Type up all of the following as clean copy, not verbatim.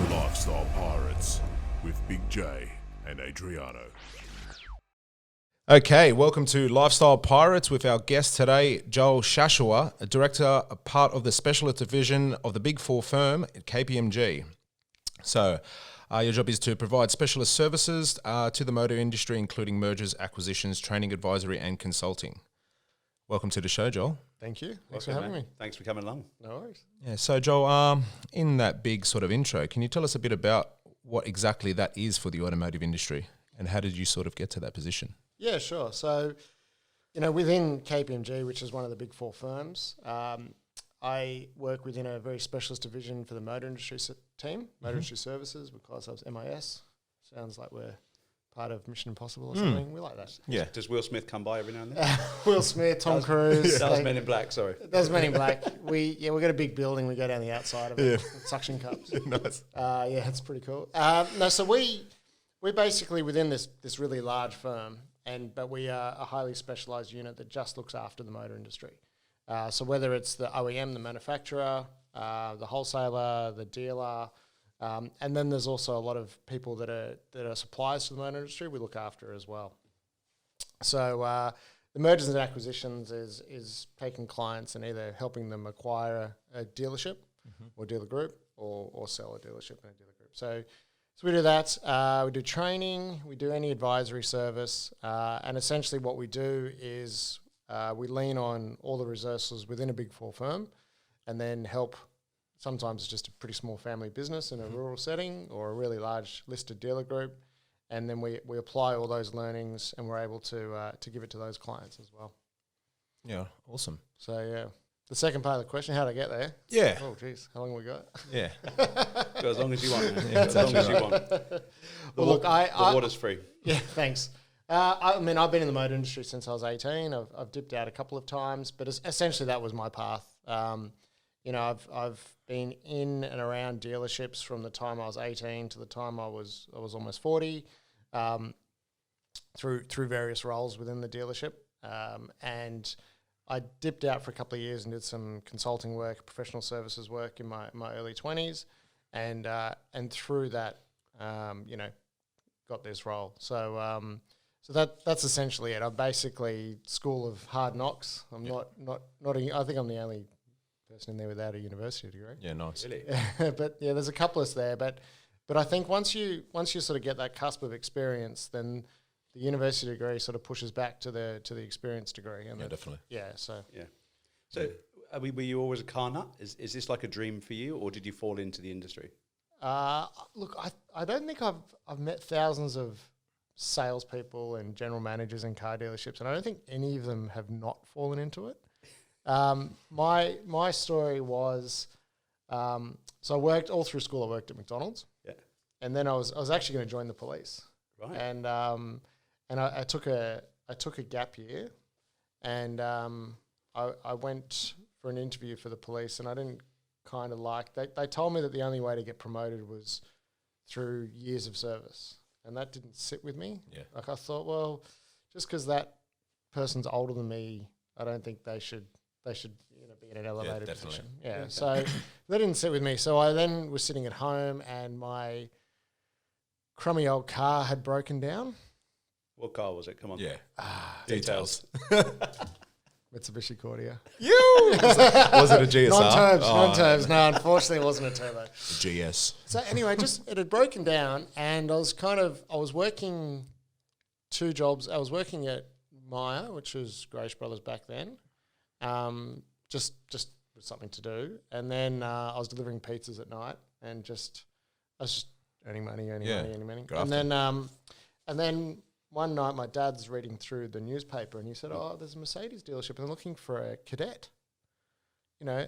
Lifestyle Pirates with Big J and Adriano. Okay, welcome to Lifestyle Pirates with our guest today, Joel Shashoua, a director, a part of the specialist division of the Big Four firm at KPMG. So, your job is to provide specialist services to the motor industry, including mergers, acquisitions, training, advisory, and consulting. Welcome to the show, Joel. Thank you. Thanks for having me. Thanks for coming along. No worries. Yeah, so Joel, in that big sort of intro, can you tell us a bit about what exactly that is for the automotive industry, and how did you sort of get to that position? Yeah, sure. So, within KPMG, which is one of the Big Four firms, I work within a very specialist division for the motor industry team, motor industry services. We call ourselves MIS. Sounds like we're part of Mission Impossible or something. We like that. Yeah. Does Will Smith come by every now and then? Will Smith, Tom Cruise. That was Men in Black, sorry. That was Men in Black. We got a big building. We go down the outside of it with suction cups. Nice. It's pretty cool. So we're basically within this really large firm, but we are a highly specialised unit that just looks after the motor industry. So whether it's the OEM, the manufacturer, the wholesaler, the dealer, and then there's also a lot of people that are suppliers to the motor industry we look after as well. So the mergers and acquisitions is taking clients and either helping them acquire a dealership or dealer group or sell a dealership and a dealer group. So we do that. We do training. We do any advisory service. And essentially what we do is we lean on all the resources within a Big Four firm and then help. Sometimes it's just a pretty small family business in a rural setting or a really large listed dealer group. And then we apply all those learnings and we're able to give it to those clients as well. Yeah, awesome. So, yeah. The second part of the question, how did I get there? Yeah. Oh, geez. How long have we got? Yeah. Go as long as you want, man. Yeah, As long as you want. Well, look, the water's free. Yeah, thanve I've been in the motor industry since I was 18. I've dipped out a couple of times, but essentially that was my path. I've been in and around dealerships from the time I was 18 to the time I was almost 40, through various roles within the dealership, and I dipped out for a couple of years and did some consulting work, professional services work in my early 20s, and through that, got this role. So that's essentially it. I'm basically school of hard knocks. I'm not. I think I'm the only person in there without a university degree. Yeah, nice. Really? But yeah, there's a couple of us there. But I think once you sort of get that cusp of experience, then the university degree sort of pushes back to the experience degree. And Definitely. Yeah. So. Yeah. So were you always a car nut? Is this like a dream for you, or did you fall into the industry? Look, I don't think I've met thousands of salespeople and general managers in car dealerships, and I don't think any of them have not fallen into it. My story was, so I worked all through school. I worked at McDonald's. Yeah. And then I was actually going to join the police. Right. And I took a gap year, and I went for an interview for the police, and I didn't kind of like. They told me that the only way to get promoted was through years of service, and that didn't sit with me. Yeah. Like I thought, well, just because that person's older than me, I don't think they should be in an elevated position. Yeah. So that didn't sit with me. So I then was sitting at home, and my crummy old car had broken down. What car was it? Come on. Yeah. Details. Mitsubishi Cordia. Was it a GSR? Non-turbs. No, unfortunately it wasn't a turbo. GS. So anyway, it had broken down, and I was working two jobs. I was working at Myer, which was Grace Brothers back then, just with something to do. And then I was delivering pizzas at night, and I was just earning money. And then one night my dad's reading through the newspaper, and he said, "Oh, there's a Mercedes dealership, and they're looking for a cadet." And I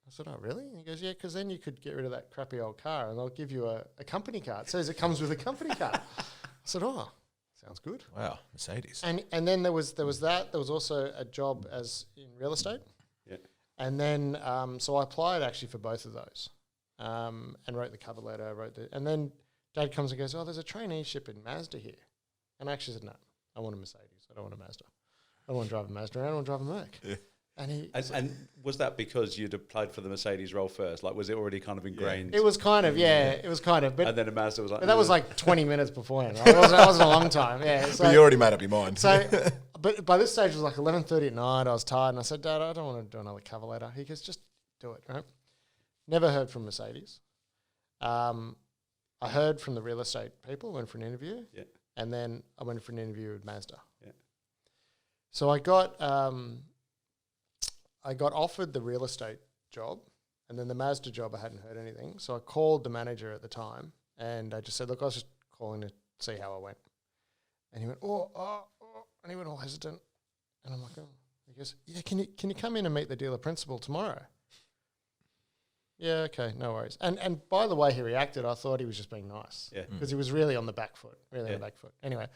said, "Oh, really?" And he goes, "Yeah, because then you could get rid of that crappy old car, and they'll give you a company car. It says it comes with a company car." I said, "Oh, sounds good." Wow, Mercedes. And then there was that. There was also a job as in real estate. Yeah. And then so I applied actually for both of those, and wrote the cover letter. And then Dad comes and goes, "Oh, there's a traineeship in Mazda here." And I actually said, "No, I want a Mercedes. I don't want a Mazda. I don't want to drive a Mazda. I don't want to drive a Merc." Yeah. And was that because you'd applied for the Mercedes role first? Like, was it already kind of ingrained? It was kind of, but and then a Mazda was like, but that was like 20 minutes beforehand. Right? It wasn't a long time. Yeah, so, But you already made up your mind. So, but by this stage it was like 11:30 at night. I was tired, and I said, "Dad, I don't want to do another cover letter." He goes, "Just do it." Right? Never heard from Mercedes. I heard from the real estate people. Went for an interview. Yeah. And then I went for an interview with Mazda. Yeah. So I got offered the real estate job, and then the Mazda job I hadn't heard anything. So I called the manager at the time, and I just said, "Look, I was just calling to see how I went." And he went, oh, and he went all hesitant. And I'm like, oh. He goes, "Yeah, can you come in and meet the dealer principal tomorrow?" Yeah, okay, no worries. And by the way he reacted, I thought he was just being nice. Yeah. Because he was really on the back foot, on the back foot. Anyway,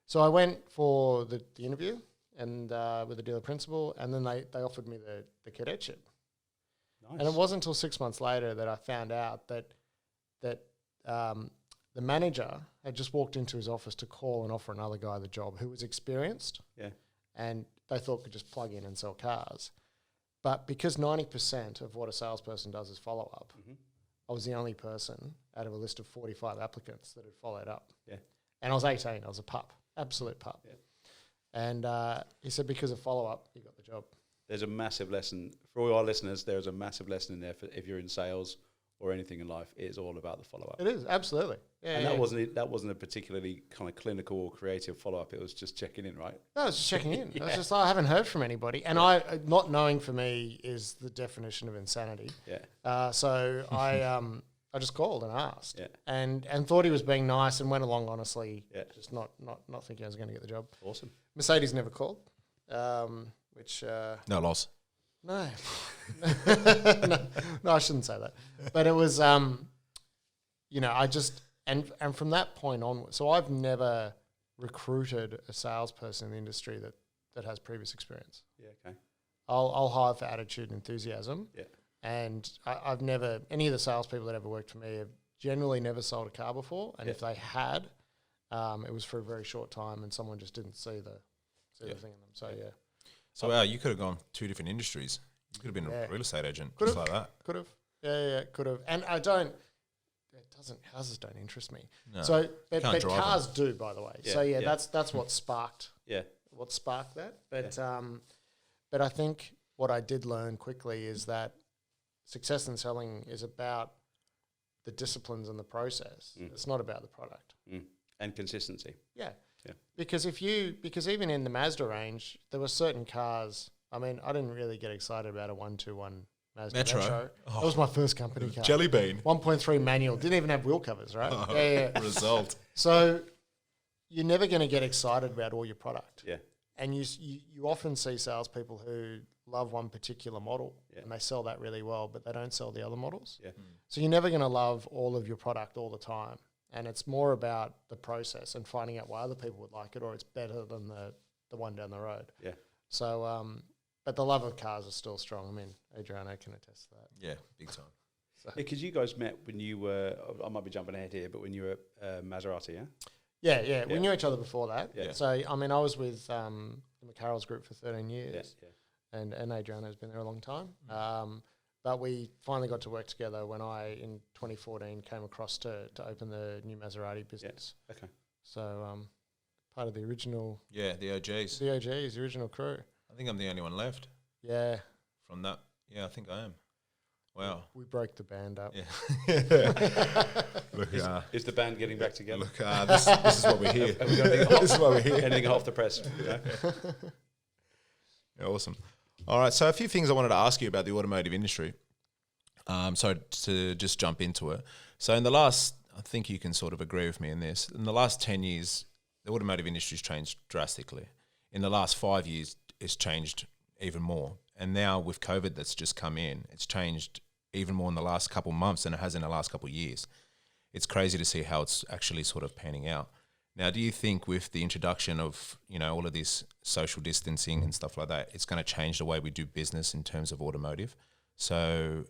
so I went for the interview and with the dealer principal, and then they offered me the cadetship. Nice. And it wasn't until 6 months later that I found out that the manager had just walked into his office to call and offer another guy the job who was experienced. Yeah. And they thought could just plug in and sell cars. But because 90% of what a salesperson does is follow up, I was the only person out of a list of 45 applicants that had followed up. Yeah. And I was 18. I was a pup, absolute pup. Yeah. And he said because of follow up, you got the job. There's a massive lesson for all our listeners. There's a massive lesson in there for if you're in sales or anything in life. It's all about the follow up. It is absolutely. Yeah, and that wasn't a particularly kind of clinical or creative follow up. It was just checking in, right? No, I was just checking in. I was just like, I haven't heard from anybody, and I not knowing for me is the definition of insanity. Yeah. So I just called and asked, and thought he was being nice and went along honestly. Yeah. Just not thinking I was going to get the job. Awesome. Mercedes never called, which no loss. No. no, I shouldn't say that. But it was, I just. And from that point onward, so I've never recruited a salesperson in the industry that has previous experience. Yeah, okay. I'll hire for attitude and enthusiasm. Yeah. And I've never, any of the salespeople that ever worked for me have generally never sold a car before. And if they had, it was for a very short time and someone just didn't see the thing in them. So, yeah. So, you could have gone 2 different industries. You could have been a real estate agent, just like that. Could have. Yeah, could have. And houses don't interest me. No, so, but cars do, by the way. Yeah, so that's what sparked. What sparked that. But I think what I did learn quickly is that success in selling is about the disciplines and the process. It's not about the product. And consistency. Yeah. Because even in the Mazda range, there were certain cars. I mean, I didn't really get excited about a 121. Mazda Metro. Oh. That was my first company car. Jelly bean. 1.3 manual. Didn't even have wheel covers, right? Yeah. Result. So you're never going to get excited about all your product. Yeah. And you often see salespeople who love one particular model and they sell that really well, but they don't sell the other models. Yeah. So you're never going to love all of your product all the time. And it's more about the process and finding out why other people would like it or it's better than the one down the road. Yeah. So, but the love of cars is still strong. I mean, Adriano can attest to that. Yeah, big time. So. Because you guys met when you were, I might be jumping ahead here, but when you were at Maserati, yeah? Yeah. We knew each other before that. Yeah. So, I mean, I was with the McCarroll's group for 13 years. Yeah. And Adriano's been there a long time. But we finally got to work together when I, in 2014, came across to open the new Maserati business. Yeah. Okay. So, part of the original... Yeah, the OGs. The OGs, the original crew. I think I'm the only one left. Yeah. From that. Yeah, I think I am. Wow. We broke the band up. Yeah. Look, is the band getting back together? Look, this is what we're here. This is why we're here. Anything off the press. Yeah, awesome. All right, so a few things I wanted to ask you about the automotive industry. So to just jump into it. So in the last, I think you can sort of agree with me in this, in the last 10 years, the automotive industry's changed drastically. In the last 5 years, it's changed even more. And now with COVID that's just come in, it's changed even more in the last couple of months than it has in the last couple of years. It's crazy to see how it's actually sort of panning out. Now, do you think with the introduction of, all of this social distancing and stuff like that, it's going to change the way we do business in terms of automotive? So,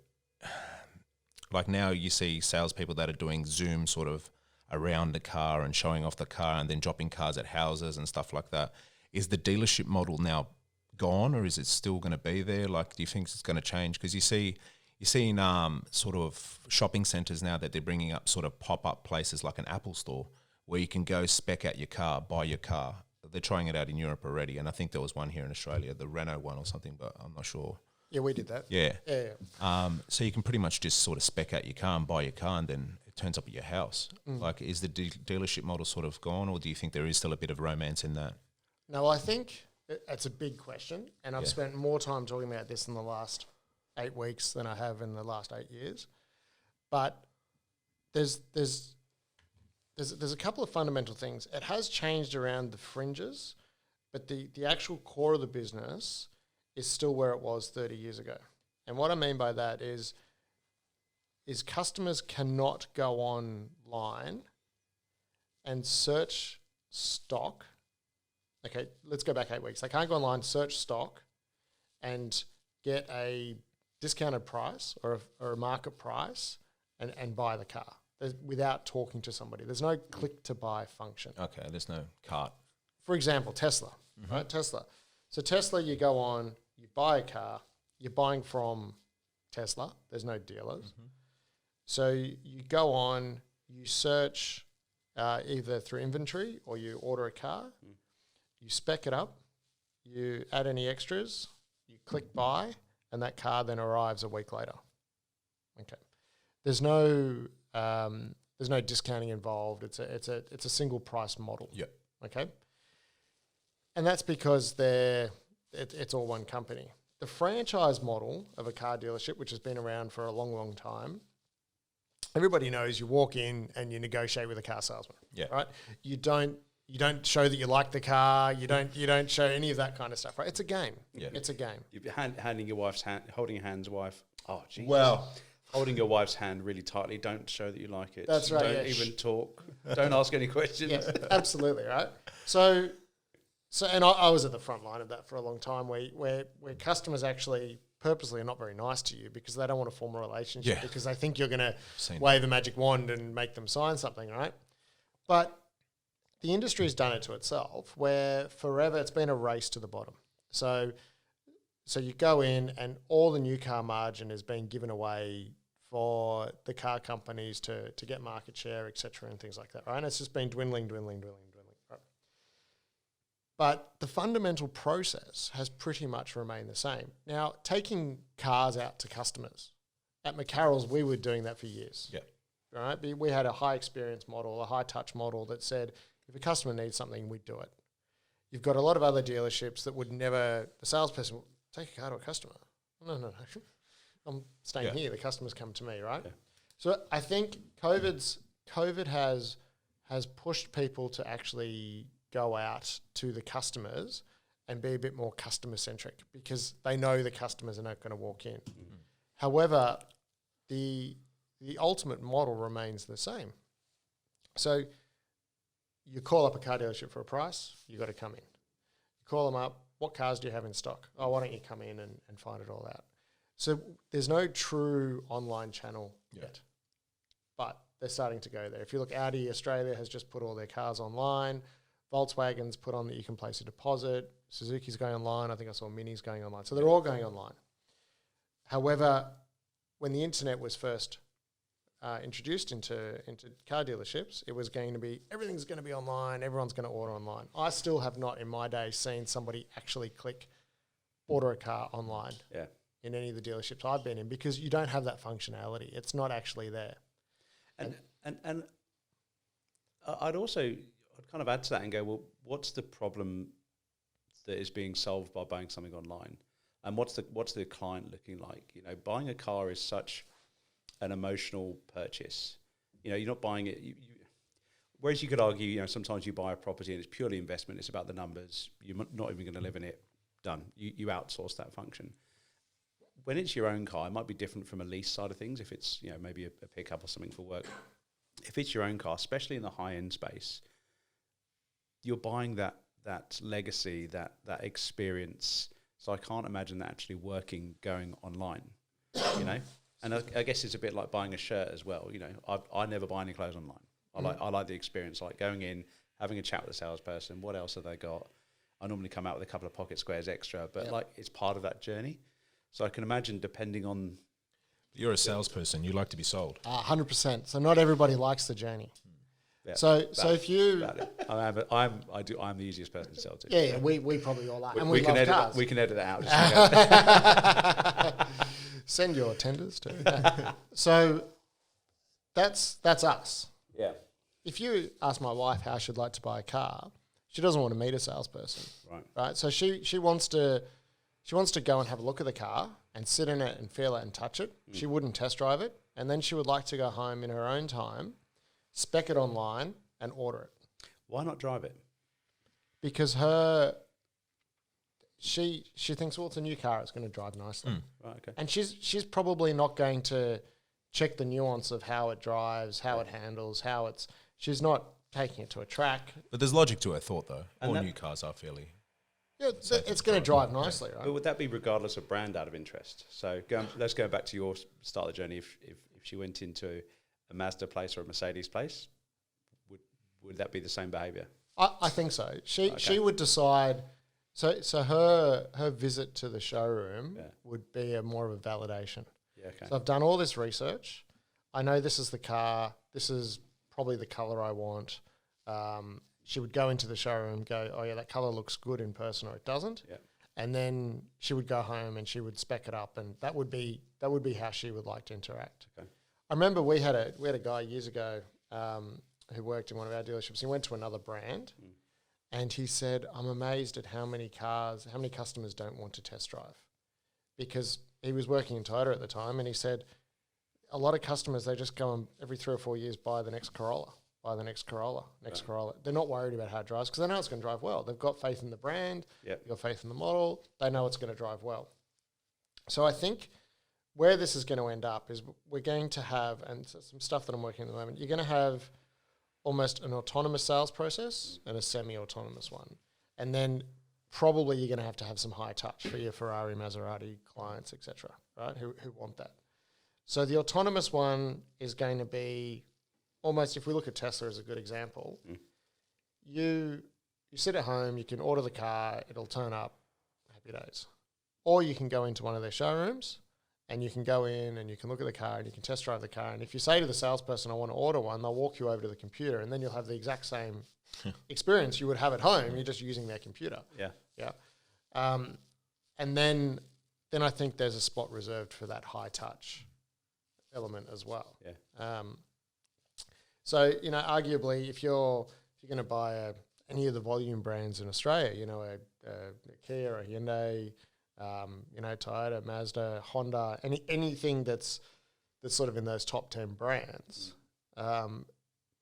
like now you see salespeople that are doing Zoom sort of around the car and showing off the car and then dropping cars at houses and stuff like that. Is the dealership model now gone, or is it still going to be there? Like, do you think it's going to change? Because you're seeing sort of shopping centres now that they're bringing up sort of pop-up places like an Apple store where you can go spec out your car, buy your car. They're trying it out in Europe already, and I think there was one here in Australia, the Renault one or something, but I'm not sure. Yeah, we did that. Yeah. Yeah. So you can pretty much just sort of spec out your car and buy your car, and then it turns up at your house. Like, is the dealership model sort of gone, or do you think there is still a bit of romance in that? No, I think it's a big question, and I've spent more time talking about this in the last 8 weeks than I have in the last 8 years. But there's a couple of fundamental things. It has changed around the fringes, but the actual core of the business is still where it was 30 years ago. And what I mean by that is customers cannot go online and search stock. Okay, let's go back 8 weeks. They can't go online, search stock, and get a discounted price or a market price and buy the car without talking to somebody. There's no click to buy function. Okay, there's no cart. For example, Tesla, right? Tesla. So Tesla, you go on, you buy a car, you're buying from Tesla. There's no dealers. So you go on, you search either through inventory or you order a car, you spec it up, you add any extras, you click buy, and that car then arrives a week later. Okay. There's no discounting involved. It's a single price model. Yep. Okay. And that's because it's all one company. The franchise model of a car dealership, which has been around for a long, long time, everybody knows you walk in and you negotiate with a car salesman. Yeah. Right. You don't show that you like the car. You don't show any of that kind of stuff. Right. It's a game. Yeah. It's a game. You're handing your wife's hand, holding your hand's wife. Oh, Jesus. Well, holding your wife's hand really tightly. Don't show that you like it. That's right, Don't yeah. even talk. Don't ask any questions. Yeah, absolutely, right? So and I was at the front line of that for a long time where customers actually purposely are not very nice to you because they don't want to form a relationship because they think you're going to wave a magic wand and make them sign something, right? But the industry's done it to itself where forever it's been a race to the bottom. So you go in and all the new car margin is being given away for the car companies to get market share, et cetera, and things like that, right? And it's just been dwindling, right? But the fundamental process has pretty much remained the same. Now, taking cars out to customers. At McCarroll's, we were doing that for years. Yeah. Right? We had a high experience model, a high touch model that said, if a customer needs something, we'd do it. You've got a lot of other dealerships that would never, the salesperson will take a car to a customer. No. I'm staying here. The customers come to me, right? Yeah. So I think COVID has pushed people to actually go out to the customers and be a bit more customer centric because they know the customers are not going to walk in. Mm-hmm. However, the ultimate model remains the same. So you call up a car dealership for a price, you got to come in. You call them up, what cars do you have in stock? Oh, why don't you come in and find it all out? So there's no true online channel yet, but they're starting to go there. If you look, Audi Australia has just put all their cars online. Volkswagen's put on that you can place a deposit. Suzuki's going online. I think I saw Mini's going online. So they're all going online. However, when the internet was first introduced into car dealerships, it was going to be, everything's going to be online, everyone's going to order online. I still have not in my day seen somebody actually click order a car online in any of the dealerships I've been in because you don't have that functionality. It's not actually there. And I'd kind of add to that and go, well, what's the problem that is being solved by buying something online? And what's the client looking like? You know, buying a car is such an emotional purchase. You know, you're not buying it. Whereas you could argue, you know, sometimes you buy a property and it's purely investment. It's about the numbers. You're not even going to live in it. Done. You outsource that function. When it's your own car, it might be different from a lease side of things. If it's, you know, maybe a pickup or something for work. If it's your own car, especially in the high end space, you're buying that legacy, that experience. So I can't imagine that actually working going online, you know. And I guess it's a bit like buying a shirt as well. You know, I never buy any clothes online. I like the experience, like going in, having a chat with the salesperson. What else have they got? I normally come out with a couple of pocket squares extra, but Yep. like it's part of that journey. So I can imagine, depending on You're a salesperson. You like to be sold. 100%. So not everybody likes the journey. yeah, So if you, I'm the easiest person to sell to. yeah, we probably all are, and we can love edit. cars. We can edit it out. Just so you know. Send your tenders too. So that's us. Yeah. If you ask my wife how she'd like to buy a car, she doesn't want to meet a salesperson, right? So she wants to go and have a look at the car and sit in it and feel it and touch it. She wouldn't test drive it, and then she would like to go home in her own time, spec it online, and order it. Why not drive it? Because she thinks, well, it's a new car, it's going to drive nicely. Right. Okay. And she's probably not going to check the nuance of how it drives, how it handles, she's not taking it to a track. But there's logic to her thought, though. And All that- new cars are fairly... Yeah, it's going to drive nicely, right? But would that be regardless of brand out of interest? So let's go back to your start of the journey. If she went into a Mazda place or a Mercedes place, would that be the same behaviour? I think so. She would decide. So her visit to the showroom would be more of a validation. Yeah. Okay. So I've done all this research. I know this is the car. This is probably the colour I want. She would go into the showroom, go, oh yeah, that colour looks good in person, or it doesn't. Yeah. And then she would go home and she would spec it up, and that would be how she would like to interact. Okay. I remember we had a guy years ago who worked in one of our dealerships. He went to another brand, and he said, "I'm amazed at how many customers don't want to test drive," because he was working in Toyota at the time, and he said a lot of customers, they just go and every 3 or 4 years buy the next Corolla. Corolla. They're not worried about how it drives because they know it's going to drive well. They've got faith in the brand. Yep. They've got faith in the model. They know it's going to drive well. So I think where this is going to end up is we're going to have, and some stuff that I'm working on at the moment, you're going to have almost an autonomous sales process and a semi-autonomous one. And then probably you're going to have some high touch for your Ferrari, Maserati clients, etc., right, who want that. So the autonomous one is going to be almost, if we look at Tesla as a good example, you sit at home, you can order the car, it'll turn up, happy days. Or you can go into one of their showrooms and you can go in and you can look at the car and you can test drive the car. And if you say to the salesperson, I want to order one, they'll walk you over to the computer and then you'll have the exact same experience you would have at home. You're just using their computer. Yeah. And then I think there's a spot reserved for that high touch element as well. Yeah. So, arguably, if you're going to buy any of the volume brands in Australia, a Kia, a Hyundai, Toyota, Mazda, Honda, anything that's sort of in those top 10 brands,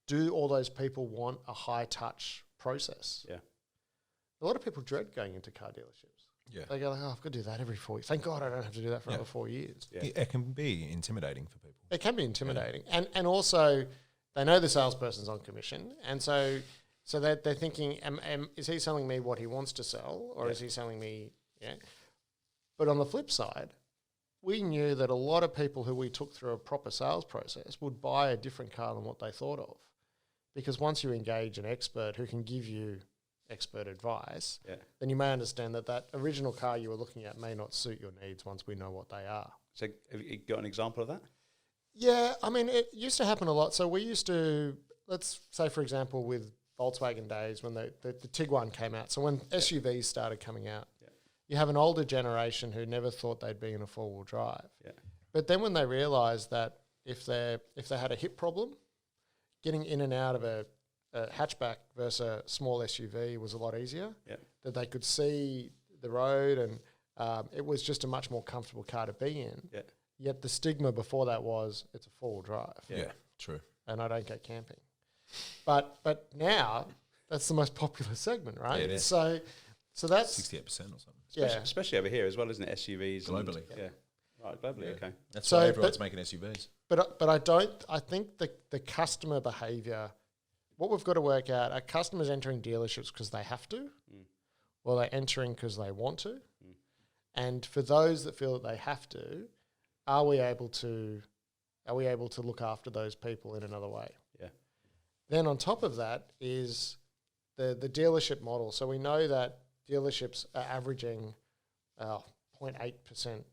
do all those people want a high touch process? Yeah. A lot of people dread going into car dealerships. Yeah. They go like, I've got to do that every 4 years. Thank God I don't have to do that for another 4 years. Yeah. It can be intimidating for people. It can be intimidating. And also they know the salesperson's on commission. And so they're thinking, is he selling me what he wants to sell or is he selling me, But on the flip side, we knew that a lot of people who we took through a proper sales process would buy a different car than what they thought of. Because once you engage an expert who can give you expert advice, then you may understand that original car you were looking at may not suit your needs once we know what they are. So have you got an example of that? Yeah, I mean, it used to happen a lot. So we used to, let's say, for example, with Volkswagen days when the Tiguan came out. So when SUVs started coming out, you have an older generation who never thought they'd be in a four-wheel drive. Yeah. But then when they realised that if they had a hip problem, getting in and out of a hatchback versus a small SUV was a lot easier. Yeah. That they could see the road and it was just a much more comfortable car to be in. Yeah. Yet the stigma before that was it's a four-wheel drive. Yeah, true. And I don't go camping. But now that's the most popular segment, right? Yeah, it is. So that's 68% or something. Especially over here as well, isn't it? SUVs Globally. Right, globally, okay. That's So, why everyone's but- making SUVs. But I think the customer behaviour, what we've got to work out, are customers entering dealerships because they have to, or they're entering because they want to? And for those that feel that they have to, are we able to look after those people in another way? Yeah. Then on top of that is the dealership model. So we know that dealerships are averaging 0.8%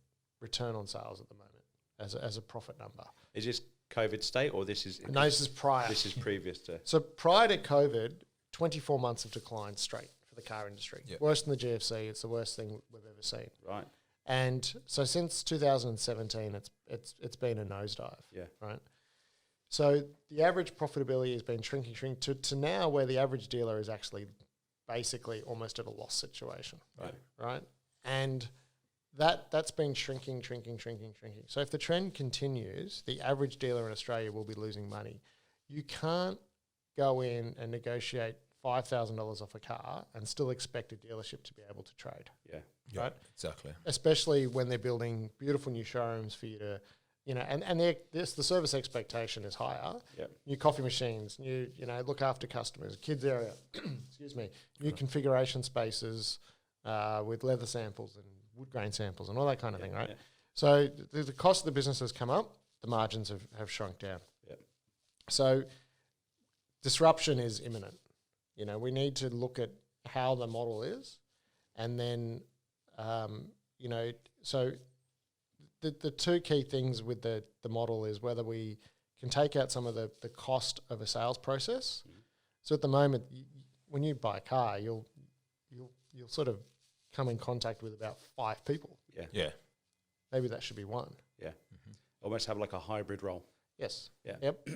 return on sales at the moment as a profit number. Is this COVID state or this is? No, this is prior. This is previous to. So prior to COVID, 24 months of decline straight for the car industry. Yep. Worse than the GFC. It's the worst thing we've ever seen. Right. And so since 2017, it's been a nosedive. Yeah. Right. So the average profitability has been shrinking to now where the average dealer is actually basically almost at a loss situation. Right. Right. And that's been shrinking. So if the trend continues, the average dealer in Australia will be losing money. You can't go in and negotiate $5,000 off a car and still expect a dealership to be able to trade. Yeah. Yeah, Right? exactly. Especially when they're building beautiful new showrooms for you to, and the service expectation is higher. Yep. New coffee machines, look after customers, kids area, excuse me, new configuration spaces with leather samples and wood grain samples and all that kind of thing, right? Yeah. So the cost of the business has come up, the margins have shrunk down. Yep. So disruption is imminent. We need to look at how the model is, and then, so the two key things with the model is whether we can take out some of the cost of a sales process. Mm-hmm. So at the moment, when you buy a car, you'll sort of come in contact with about 5 people. Yeah. Yeah. Maybe that should be 1. Yeah. Mm-hmm. Almost have like a hybrid role. Yes. Yeah. Yep.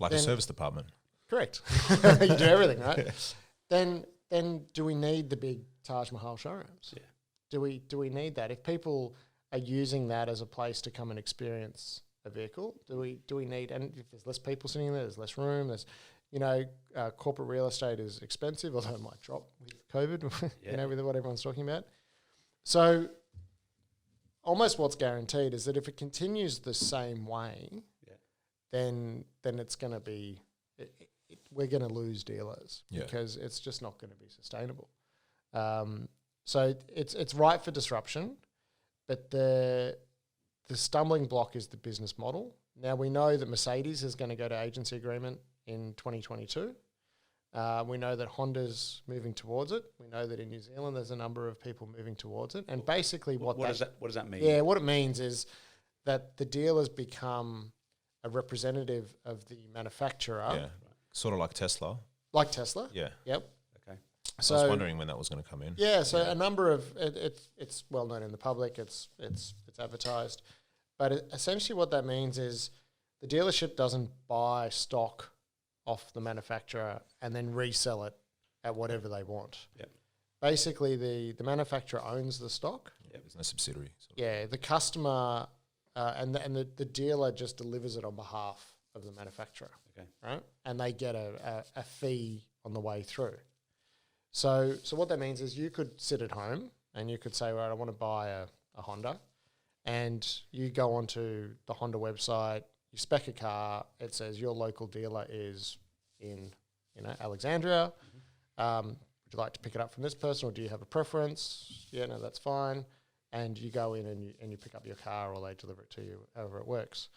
Like a service department. Correct. You do everything, right? Then do we need the big Taj Mahal showrooms? Yeah. Do we need that? If people are using that as a place to come and experience a vehicle, do we need? And if there's less people sitting there, there's less room. There's, corporate real estate is expensive, although it might drop with COVID. With what everyone's talking about. So almost what's guaranteed is that if it continues the same way, then it's going to be. We're going to lose dealers because it's just not going to be sustainable. So it's ripe for disruption, but the stumbling block is the business model. Now we know that Mercedes is going to go to agency agreement in 2022. We know that Honda's moving towards it. We know that in New Zealand there's a number of people moving towards it. And basically what does that mean? Yeah, what it means is that the dealers become a representative of the manufacturer. Yeah. Sort of like Tesla. Like Tesla? Yeah. Yep. Okay. So I was wondering when that was going to come in. Yeah, so a number of it's well known in the public. It's advertised, but essentially what that means is the dealership doesn't buy stock off the manufacturer and then resell it at whatever they want. Yep. Basically, the manufacturer owns the stock. Yep. There's no subsidiary. Yeah, the customer and the dealer just delivers it on behalf of the manufacturer. Okay. Right, and they get a fee on the way through. So what that means is you could sit at home and you could say, right, I want to buy a Honda, and you go onto the Honda website, you spec a car, it says your local dealer is in, Alexandria. Mm-hmm. Would you like to pick it up from this person, or do you have a preference? Yeah, no, that's fine. And you go in and you pick up your car, or they deliver it to you, however it works.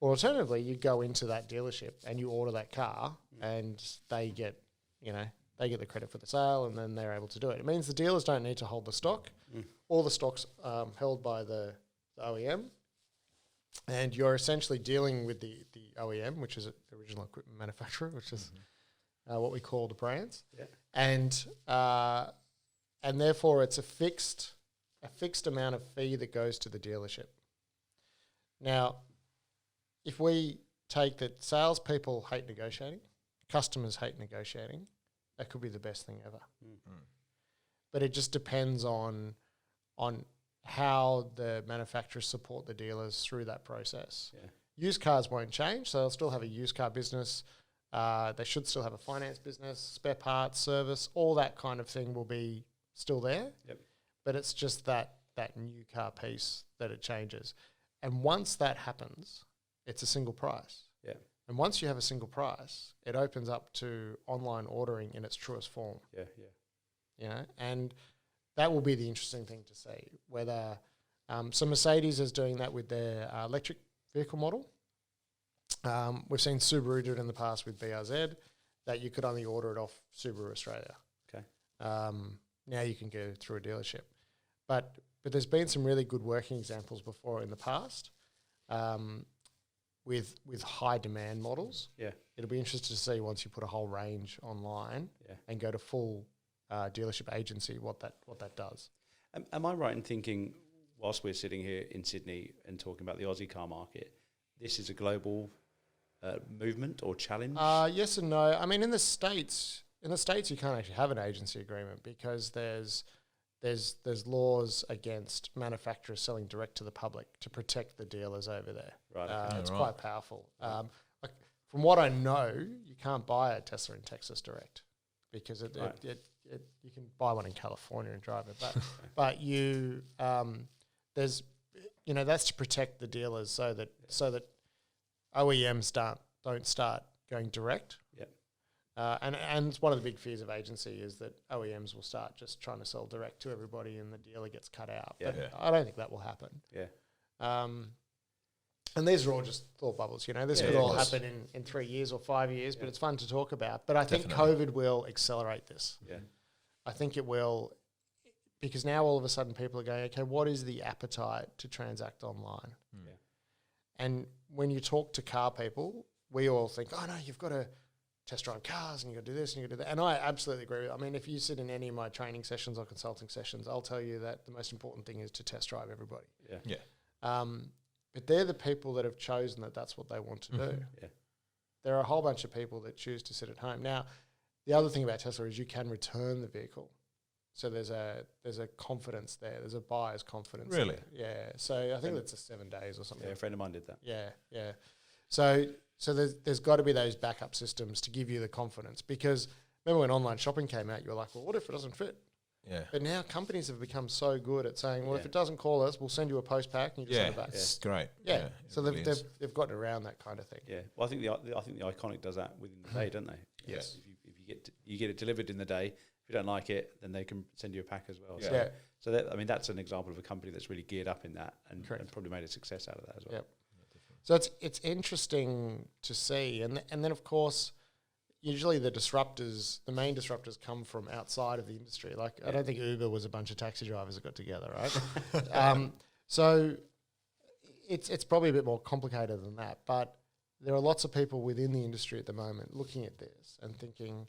Or alternatively, you go into that dealership and you order that car, and they get the credit for the sale, and then they're able to do it. It means the dealers don't need to hold the stock. All the stock's held by the OEM, and you're essentially dealing with the OEM, which is the original equipment manufacturer, which is what we call the brands. Yeah. And therefore it's a fixed amount of fee that goes to the dealership. Now, if we take that salespeople hate negotiating, customers hate negotiating, that could be the best thing ever. Mm-hmm. But it just depends on how the manufacturers support the dealers through that process. Yeah. Used cars won't change, so they'll still have a used car business. They should still have a finance business, spare parts, service, all that kind of thing will be still there. Yep. But it's just that new car piece that it changes. And once that happens, it's a single price. Yeah. And once you have a single price, it opens up to online ordering in its truest form. Yeah. And that will be the interesting thing to see, whether so Mercedes is doing that with their electric vehicle model. We've seen Subaru do it in the past with BRZ, that you could only order it off Subaru Australia. Okay. now you can go through a dealership. But there's been some really good working examples before in the past with high demand models. Yeah. It'll be interesting to see once you put a whole range online and go to full dealership agency what that does. Am I right in thinking, whilst we're sitting here in Sydney and talking about the Aussie car market, this is a global movement or challenge? Yes and no. I mean, in the States you can't actually have an agency agreement because there's laws against manufacturers selling direct to the public to protect the dealers over there. Right. Okay. It's quite powerful. From what I know, you can't buy a Tesla in Texas direct because it you can buy one in California and drive it, but you there's that's to protect the dealers so that OEMs don't start going direct. And it's one of the big fears of agency is that OEMs will start just trying to sell direct to everybody and the dealer gets cut out. Yeah. But I don't think that will happen. Yeah. And these are all just thought bubbles, This could all happen in 3 years or 5 years, but it's fun to talk about. But I think COVID will accelerate this. Yeah. I think it will, because now all of a sudden people are going, okay, what is the appetite to transact online? Yeah. And when you talk to car people, we all think, oh, no, you've got to test drive cars and you've got to do this and you've got to do that. And I absolutely agree with it. I mean, if you sit in any of my training sessions or consulting sessions, I'll tell you that the most important thing is to test drive everybody. Yeah. But they're the people that have chosen that that's what they want to do. Yeah. There are a whole bunch of people that choose to sit at home. Now, the other thing about Tesla is you can return the vehicle. So there's a confidence there. There's a buyer's confidence. Really? There. Yeah. So I think that's a 7 days or something. Yeah, a friend of mine did that. Yeah. So there's got to be those backup systems to give you the confidence, because remember when online shopping came out, you were like, well, what if it doesn't fit? Yeah. But now companies have become so good at saying, well, if it doesn't call us, we'll send you a post pack and you just send it back. It's great. Yeah. So they've gotten around that kind of thing. Yeah. Well, I think the Iconic does that within the day, don't they? Yes. If you get it delivered in the day, if you don't like it, then they can send you a pack as well. Yeah. So that's an example of a company that's really geared up in that and probably made a success out of that as well. Yep. So it's interesting to see, and then of course, usually the main disruptors come from outside of the industry. Like I don't think Uber was a bunch of taxi drivers that got together, right? So it's probably a bit more complicated than that, but there are lots of people within the industry at the moment looking at this and thinking,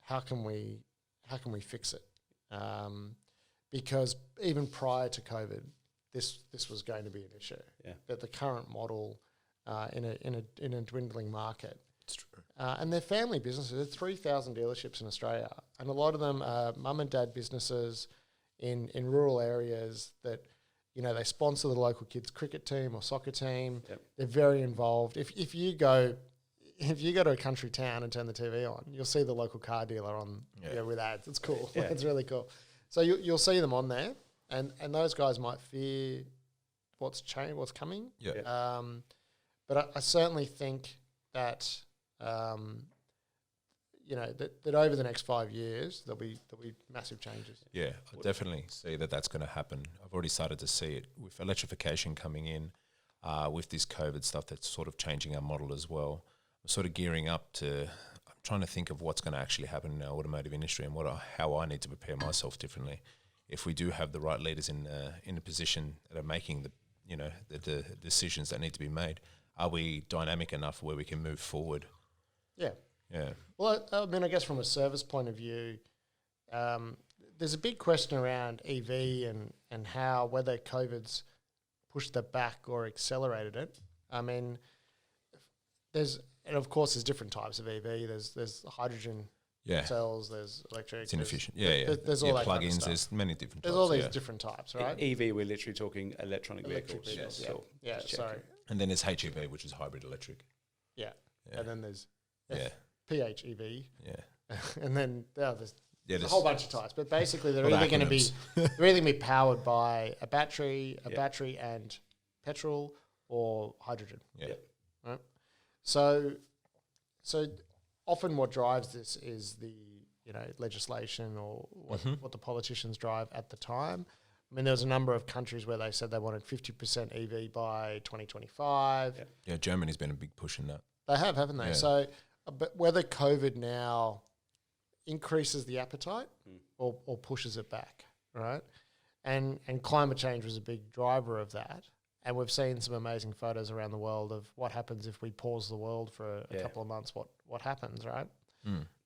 how can we fix it? Because even prior to COVID, this was going to be an issue. Yeah. That the current model in a dwindling market. It's true. And they're family businesses. There's 3,000 dealerships in Australia, and a lot of them are mum and dad businesses in rural areas that, they sponsor the local kids' cricket team or soccer team. Yep. They're very involved. If you go to a country town and turn the TV on, you'll see the local car dealer on with ads. It's cool. Yeah. It's really cool. So you'll see them on there, and those guys might fear what's coming. Yeah. But I certainly think that that over the next 5 years there'll be massive changes. Yeah, I definitely see that's going to happen. I've already started to see it with electrification coming in, with this COVID stuff that's sort of changing our model as well. I'm sort of gearing up I'm trying to think of what's going to actually happen in our automotive industry and how I need to prepare myself differently. If we do have the right leaders in a position that are making the decisions that need to be made, are we dynamic enough where we can move forward? Yeah. Yeah. Well, I mean, I guess from a service point of view, there's a big question around EV and whether COVID's pushed that back or accelerated it. I mean, there's different types of EV. There's hydrogen cells, there's electric. It's inefficient. There's all that plugins. Kind of there's many different types. There's all these different types, right? EV, we're literally talking electronic vehicles. Yes. So yeah. Sorry. And then there's HEV, which is hybrid electric. Yeah. And then there's PHEV. Yeah. And then there's there's a whole bunch of types, but basically they're either going to be powered by a battery and petrol, or hydrogen. Yeah. Right. So often what drives this is the legislation or what the politicians drive at the time. I mean, there was a number of countries where they said they wanted 50% EV by 2025. Yeah, Germany's been a big push in that. They have, haven't they? Yeah. So, but whether COVID now increases the appetite or pushes it back, right? And climate change was a big driver of that. And we've seen some amazing photos around the world of what happens if we pause the world for a couple of months, what happens, right?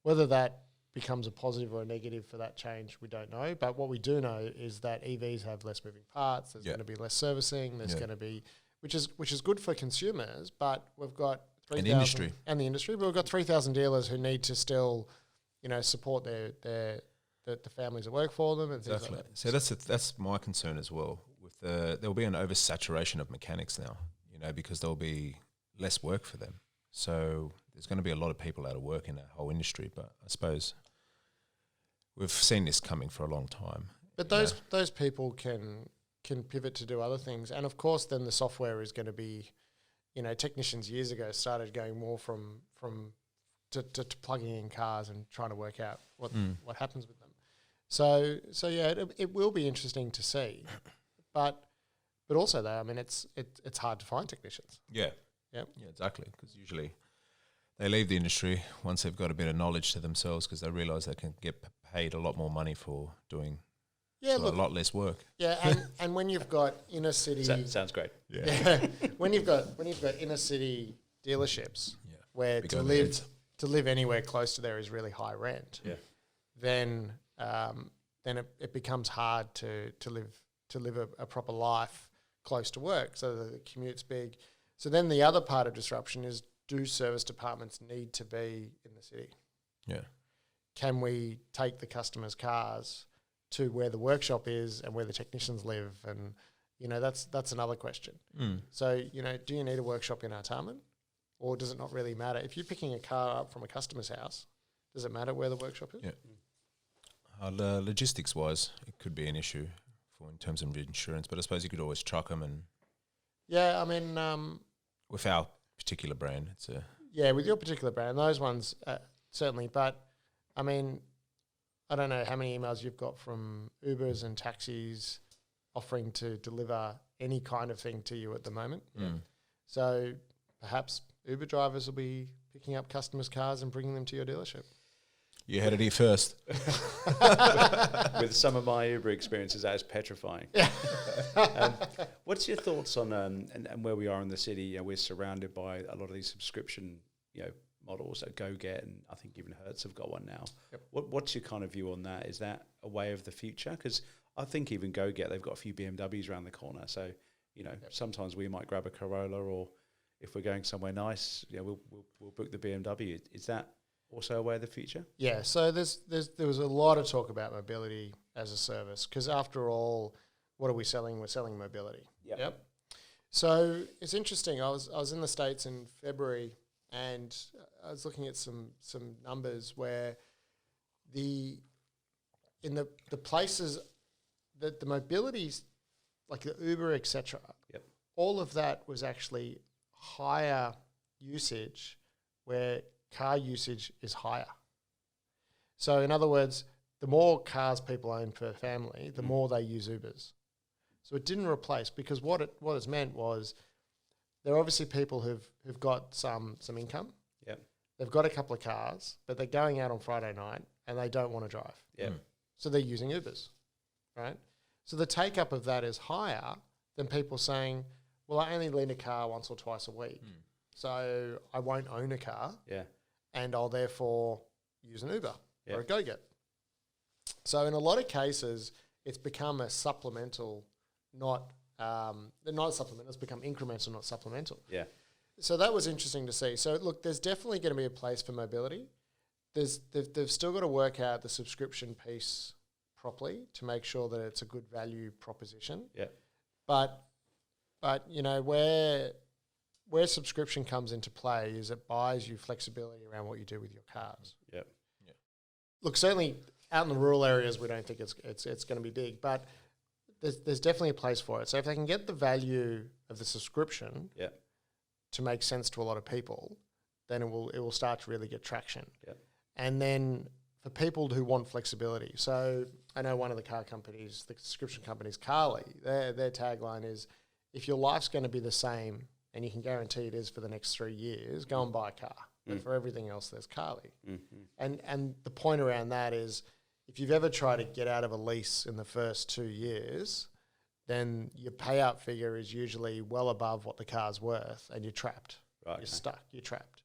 Whether that becomes a positive or a negative for that change, we don't know. But what we do know is that EVs have less moving parts. There's going to be less servicing. There's going to be, which is good for consumers. But we've got 3,000 and the industry. But we've got 3,000 dealers who need to still, support the families that work for them and things like that. So that's my concern as well. There'll be an oversaturation of mechanics now, because there'll be less work for them. So there's going to be a lot of people out of work in that whole industry. But I suppose we've seen this coming for a long time. But those people can pivot to do other things. And of course, then the software is going to be, technicians years ago started going more from plugging in cars and trying to work out what happens with them. So yeah, it will be interesting to see. But also though, I mean, it's hard to find technicians. Yeah. Yep. Yeah, exactly. Because usually they leave the industry once they've got a bit of knowledge to themselves because they realise they can get paid a lot more money for doing a lot less work. Yeah, and when you've got inner city, sounds great. Yeah, when you've got inner city dealerships where to live anywhere close to there is really high rent. Yeah, then it becomes hard to live a proper life close to work. So the commute's big. So then the other part of disruption is, do service departments need to be in the city? Yeah. Can we take the customers' cars to where the workshop is and where the technicians live? And, that's another question. So, do you need a workshop in Artarmon? Or does it not really matter? If you're picking a car up from a customer's house, does it matter where the workshop is? Yeah. Logistics-wise, it could be an issue in terms of insurance, but I suppose you could always truck them and... Yeah, I mean... with our particular brand, it's a... Yeah, with your particular brand, those ones, certainly. But, I mean, I don't know how many emails you've got from Ubers and taxis offering to deliver any kind of thing to you at the moment. So perhaps Uber drivers will be picking up customers' cars and bringing them to your dealership. You heard it here first. With some of my Uber experiences, that is petrifying. What's your thoughts on and where we are in the city? We're surrounded by a lot of these subscription, models at GoGet, and I think even Hertz have got one now. Yep. What's your kind of view on that? Is that a way of the future? Because I think even GoGet, they've got a few BMWs around the corner. So, sometimes we might grab a Corolla, or if we're going somewhere nice, we'll book the BMW. Is that also a way of the future? Yeah, so there was a lot of talk about mobility as a service, because after all, what are we selling? We're selling mobility. Yep. So it's interesting. I was in the States in February, and I was looking at some numbers where in the places that the mobilities, like the Uber, etc. Yep. All of that was actually higher usage where car usage is higher. So in other words, the more cars people own per family, the more they use Ubers. So it didn't replace, because what it's meant was there are obviously people who've got some income. Yep. They've got a couple of cars, but they're going out on Friday night and they don't want to drive. Yep. So they're using Ubers, right? So the take-up of that is higher than people saying, well, I only lease a car once or twice a week, so I won't own a car. Yeah. And I'll therefore use an Uber or a Yep. GoGet. So in a lot of cases, it's become a supplemental, not a supplement. It's become incremental, not supplemental. Yeah. So that was interesting to see. So look, there's definitely going to be a place for mobility. They've still got to work out the subscription piece properly to make sure that it's a good value proposition. Yeah. But where subscription comes into play is it buys you flexibility around what you do with your cars. Yep. Yeah. Look, certainly out in the rural areas, we don't think it's going to be big, but there's definitely a place for it. So if they can get the value of the subscription to make sense to a lot of people, then it will start to really get traction. Yep. And then for people who want flexibility, so I know one of the car companies, the subscription companies, Carly, their tagline is, if your life's going to be the same and you can guarantee it is for the next 3 years, go and buy a car. but for everything else, there's Carly. And the point around that is, if you've ever tried to get out of a lease in the first 2 years, then your payout figure is usually well above what the car's worth, and you're trapped. Right. You're stuck. You're trapped.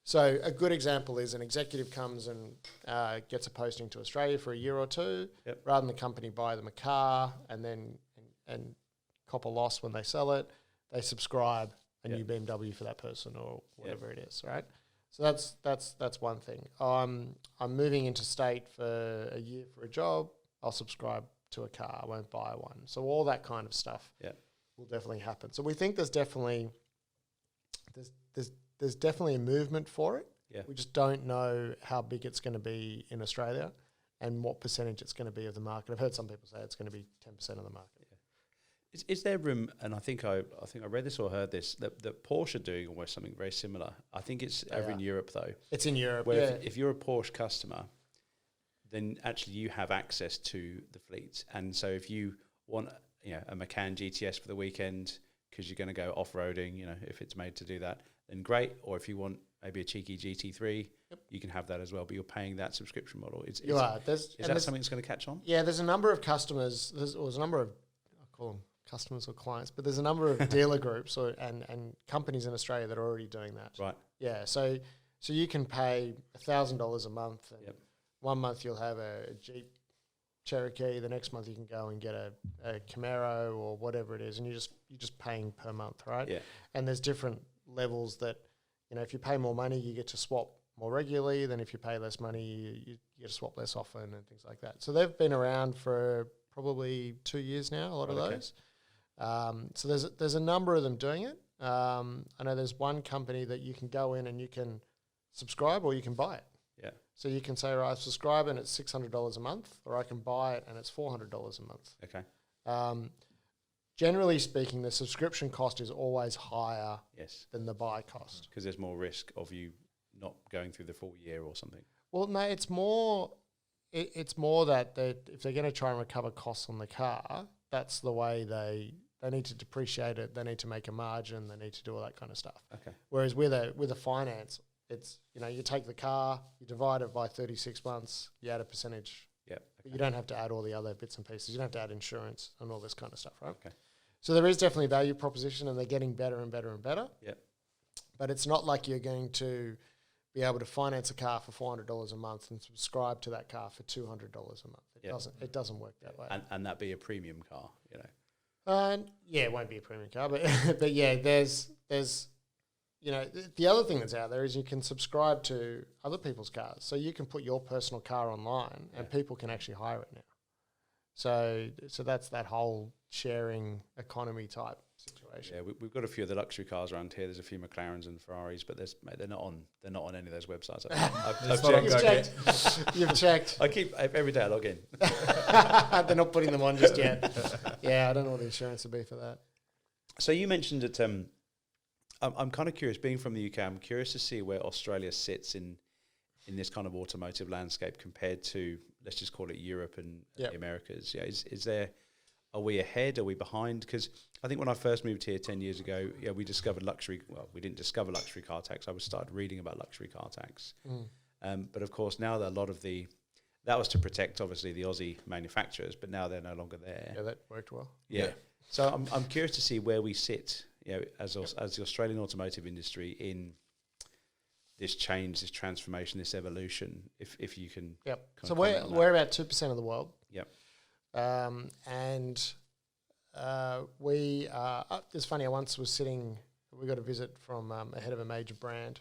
So a good example is an executive comes and gets a posting to Australia for a year or two, rather than the company buy them a car and then and cop a loss when they sell it, they subscribe a new BMW for that person or whatever it is, right? So that's one thing. I'm moving interstate for a year for a job. I'll subscribe to a car. I won't buy one. So all that kind of stuff will definitely happen. So we think there's definitely a movement for it. Yeah. We just don't know how big it's going to be in Australia and what percentage it's going to be of the market. I've heard some people say it's going to be 10% of the market. Yeah. Is there room? And I think I read this or heard this that Porsche are doing almost something very similar. I think it's over in Europe though. It's in Europe. Where if you're a Porsche customer, then actually you have access to the fleet. And so if you want a Macan GTS for the weekend because you're going to go off-roading, if it's made to do that, then great. Or if you want maybe a cheeky GT3, you can have that as well. But you're paying that subscription model. Is that something that's going to catch on? Yeah, there's a number of customers. There's a number of, I call them customers or clients, but there's a number of dealer groups and companies in Australia that are already doing that. Right. Yeah, so you can pay $1,000 a month. And 1 month you'll have a Jeep Cherokee. The next month you can go and get a Camaro or whatever it is, and you're just paying per month, right? Yeah. And there's different levels that, if you pay more money, you get to swap more regularly. Then if you pay less money, you get to swap less often and things like that. So they've been around for probably 2 years now, a lot of those. So there's a number of them doing it. I know there's one company that you can go in and you can subscribe or you can buy it. Yeah. So you can say, right, I subscribe and it's $600 a month, or I can buy it and it's $400 a month. Okay. Generally speaking, the subscription cost is always higher than the buy cost. Because there's more risk of you not going through the full year or something. Well, no, it's more that if they're going to try and recover costs on the car, that's the way they need to depreciate it. They need to make a margin. They need to do all that kind of stuff. Okay. Whereas with a finance, it's, you take the car, you divide it by 36 months, you add a percentage. Yeah. Okay. But you don't have to add all the other bits and pieces. You don't have to add insurance and all this kind of stuff, right? Okay. So there is definitely value proposition, and they're getting better and better and better. Yeah. But it's not like you're going to be able to finance a car for $400 a month and subscribe to that car for $200 a month. It doesn't work that way. And that be a premium car, it won't be a premium car, but yeah, there's the other thing that's out there is you can subscribe to other people's cars. So you can put your personal car online and people can actually hire it now. So that's that whole sharing economy type situation. Yeah, we've got a few of the luxury cars around here. There's a few McLarens and Ferraris, but they're not on any of those websites. I've checked. You've checked. I keep every day I log in. They're not putting them on just yet. Yeah, I don't know what the insurance would be for that. So you mentioned that. I'm kind of curious, being from the UK, I'm curious to see where Australia sits in this kind of automotive landscape compared to, let's just call it Europe and the Americas. Yeah, are we ahead? Are we behind? Because I think when I first moved here 10 years ago, we discovered we didn't discover luxury car tax. I started reading about luxury car tax. But of course, now that a lot of that was to protect, obviously, the Aussie manufacturers, but now they're no longer there. Yeah, that worked well. Yeah. So I'm curious to see where we sit, as the Australian automotive industry in this change, this transformation, this evolution. If you can. Yep. So we're about 2% of the world. Yep. We it's funny. I once was we got a visit from a head of a major brand,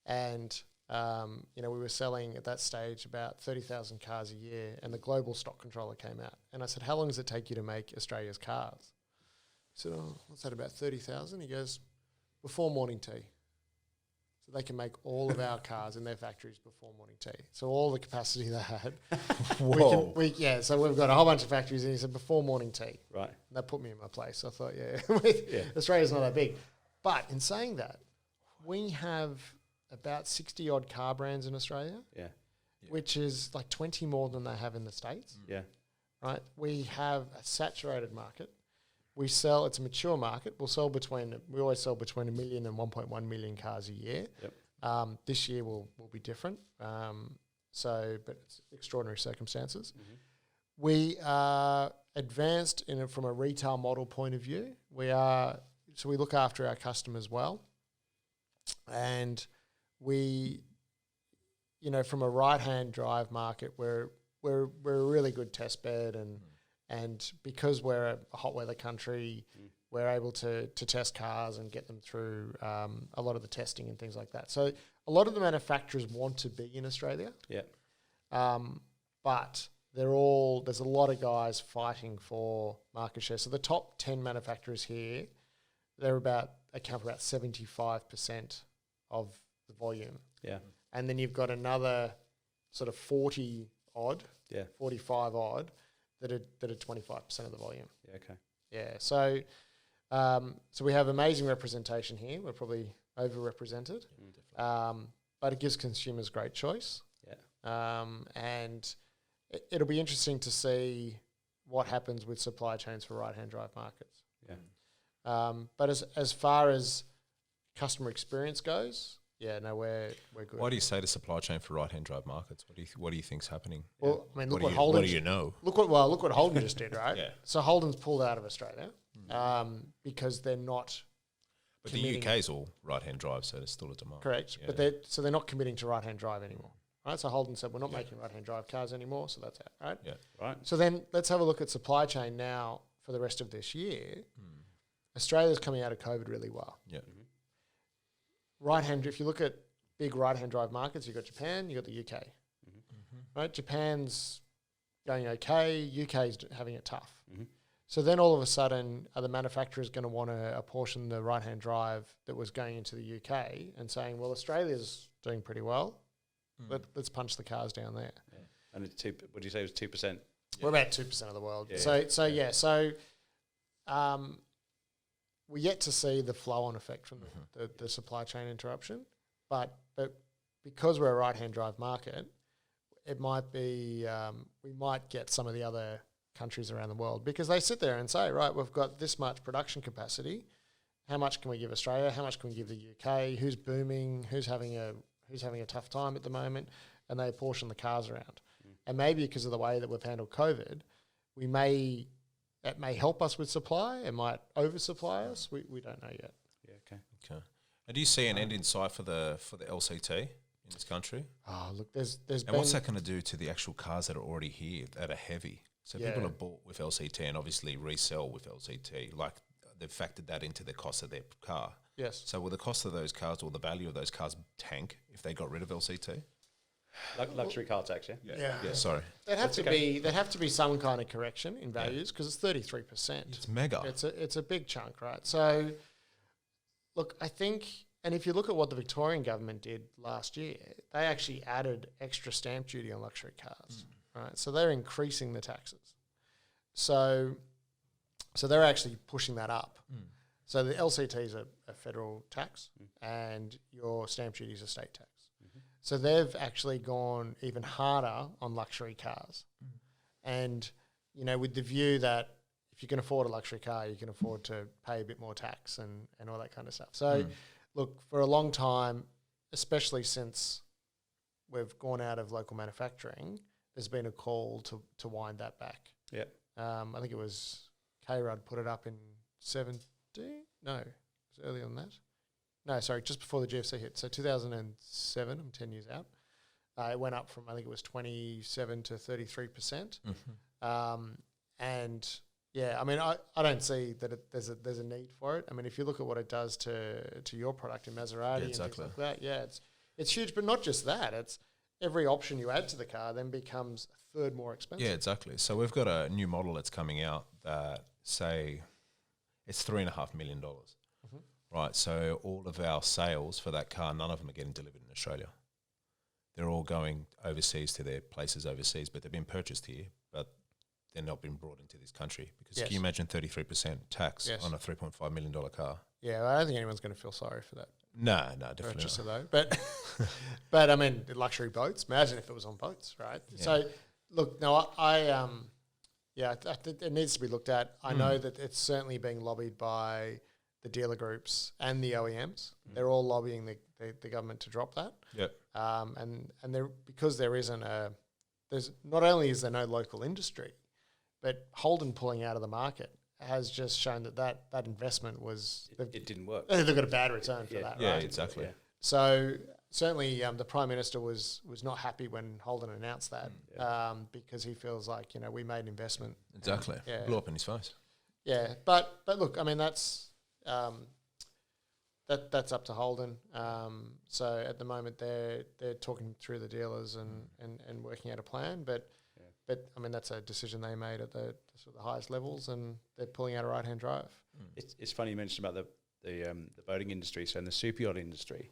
and we were selling at that stage about 30,000 cars a year, and the global stock controller came out, and I said, "How long does it take you to make Australia's cars?" I said, "Oh, what's that, about 30,000?" He goes, "Before morning tea." So they can make all of our cars in their factories before morning tea. So all the capacity they had. Whoa. So we've got a whole bunch of factories, and he said, before morning tea. Right. And that put me in my place. I thought, Australia's not that big. But in saying that, we have about 60-odd car brands in Australia, which is like 20 more than they have in the States. Yeah. Right? We have a saturated market. It's a mature market. We always sell between 1 million and 1.1 million cars a year. Yep. This year will be different. But it's extraordinary circumstances. Mm-hmm. We are advanced from a retail model point of view. So we look after our customers well, and we, from a right-hand drive market, we're a really good test bed, and because we're a hot weather country, we're able to test cars and get them through a lot of the testing and things like that. So a lot of the manufacturers want to be in Australia. Yeah. But there's a lot of guys fighting for market share. So the top 10 manufacturers here, account for about 75% of the volume. Yeah. And then you've got another sort of 40 odd, Yeah. 45 odd that are 25% of the volume. Yeah. Okay. Yeah. So we have amazing representation here. We're probably overrepresented. But it gives consumers great choice. Yeah. And it'll be interesting to see what happens with supply chains for right-hand drive markets. Yeah. But as far as customer experience goes, we're good. Why do you say the supply chain for right-hand drive markets? What do you think's happening? Well, I mean, look what What Holden. do you know? Look what Holden just did, right? Yeah. So Holden's pulled out of Australia because they're not. But the UK's all right-hand drive, so there's still a demand. Correct, Yeah. but they're not committing to right-hand drive anymore. Right, so Holden said we're not making right-hand drive cars anymore, so that's out. Right. Yeah. Right. So then let's have a look at supply chain now for the rest of this year. Australia's coming out of COVID really well. Yeah. Right-hand, if you look at big right-hand drive markets, you've got Japan, you've got the UK. Right, Japan's going okay, UK's having it tough. So then all of a sudden, are the manufacturers going to want to apportion the right-hand drive that was going into the UK and saying, well, Australia's doing pretty well, let's punch the cars down there. Yeah. And it's what do you say it was 2%? We're about 2% of the world. Yeah. So we're yet to see the flow-on effect from the supply chain interruption, but because we're a right-hand drive market, it might be we might get some of the other countries around the world because they sit there and say, right, we've got this much production capacity. How much can we give Australia? How much can we give the UK? Who's booming? Who's having a tough time at the moment? And they apportion the cars around. And maybe because of the way that we've handled COVID, it may help us with supply. It might oversupply us. We don't know yet. Yeah. Okay. Okay. And do you see an end in sight for the LCT in this country? Oh, look, there's And what's that going to do to the actual cars that are already here that are heavy? So people have bought with LCT and obviously resell with LCT. Like they've factored that into the cost of their car. Yes. So will the cost of those cars or the value of those cars tank if they got rid of LCT? Luxury car tax, yeah? Yeah, sorry. There'd have to be some kind of correction in values because it's 33%. It's mega. It's a big chunk, right? So, look, I think, and if you look at what the Victorian government did last year, they actually added extra stamp duty on luxury cars, right? So they're increasing the taxes. So they're actually pushing that up. So the LCT is a federal tax, and your stamp duty is a state tax. So they've actually gone even harder on luxury cars. And, with the view that if you can afford a luxury car, you can afford to pay a bit more tax and all that kind of stuff. So, look, for a long time, especially since we've gone out of local manufacturing, there's been a call to wind that back. Yeah. I think it was K-Rudd put it up in 17? No, it was earlier than that. No, sorry, just before the GFC hit. So 2007, I'm 10 years out. It went up from, I think it was 27 to 33%. And yeah, I mean, I don't see that there's a need for it. I mean, if you look at what it does to your product in Maserati and things like that, it's huge. But not just that, it's every option you add to the car then becomes a third more expensive. Yeah, exactly. So we've got a new model that's coming out that, say, it's $3.5 million. Right, so all of our sales for that car, none of them are getting delivered in Australia. They're all going overseas to their places overseas, but they've been purchased here, but they're not being brought into this country. Because can you imagine 33% tax on a $3.5 million car? Yeah, well, I don't think anyone's going to feel sorry for that. No, definitely purchaser not. Though. But I mean, luxury boats. Imagine if it was on boats, right? Yeah. So, look, no, I think it needs to be looked at. I know that it's certainly being lobbied by the dealer groups and the OEMs. They're all lobbying the the government to drop that. Yep. And there, because there's not only is there no local industry, but Holden pulling out of the market has just shown that investment was it didn't work. they've got a bad return for that. Yeah, right? exactly. Yeah. So certainly the Prime Minister was not happy when Holden announced that because he feels like we made an investment. Exactly. Yeah. Blew up in his face. Yeah, but look, I mean that's up to Holden. So at the moment they're talking through the dealers and working out a plan, but I mean that's a decision they made at the sort of the highest levels, and they're pulling out a right-hand drive. It's funny you mentioned about the boating industry. So in the super yacht industry,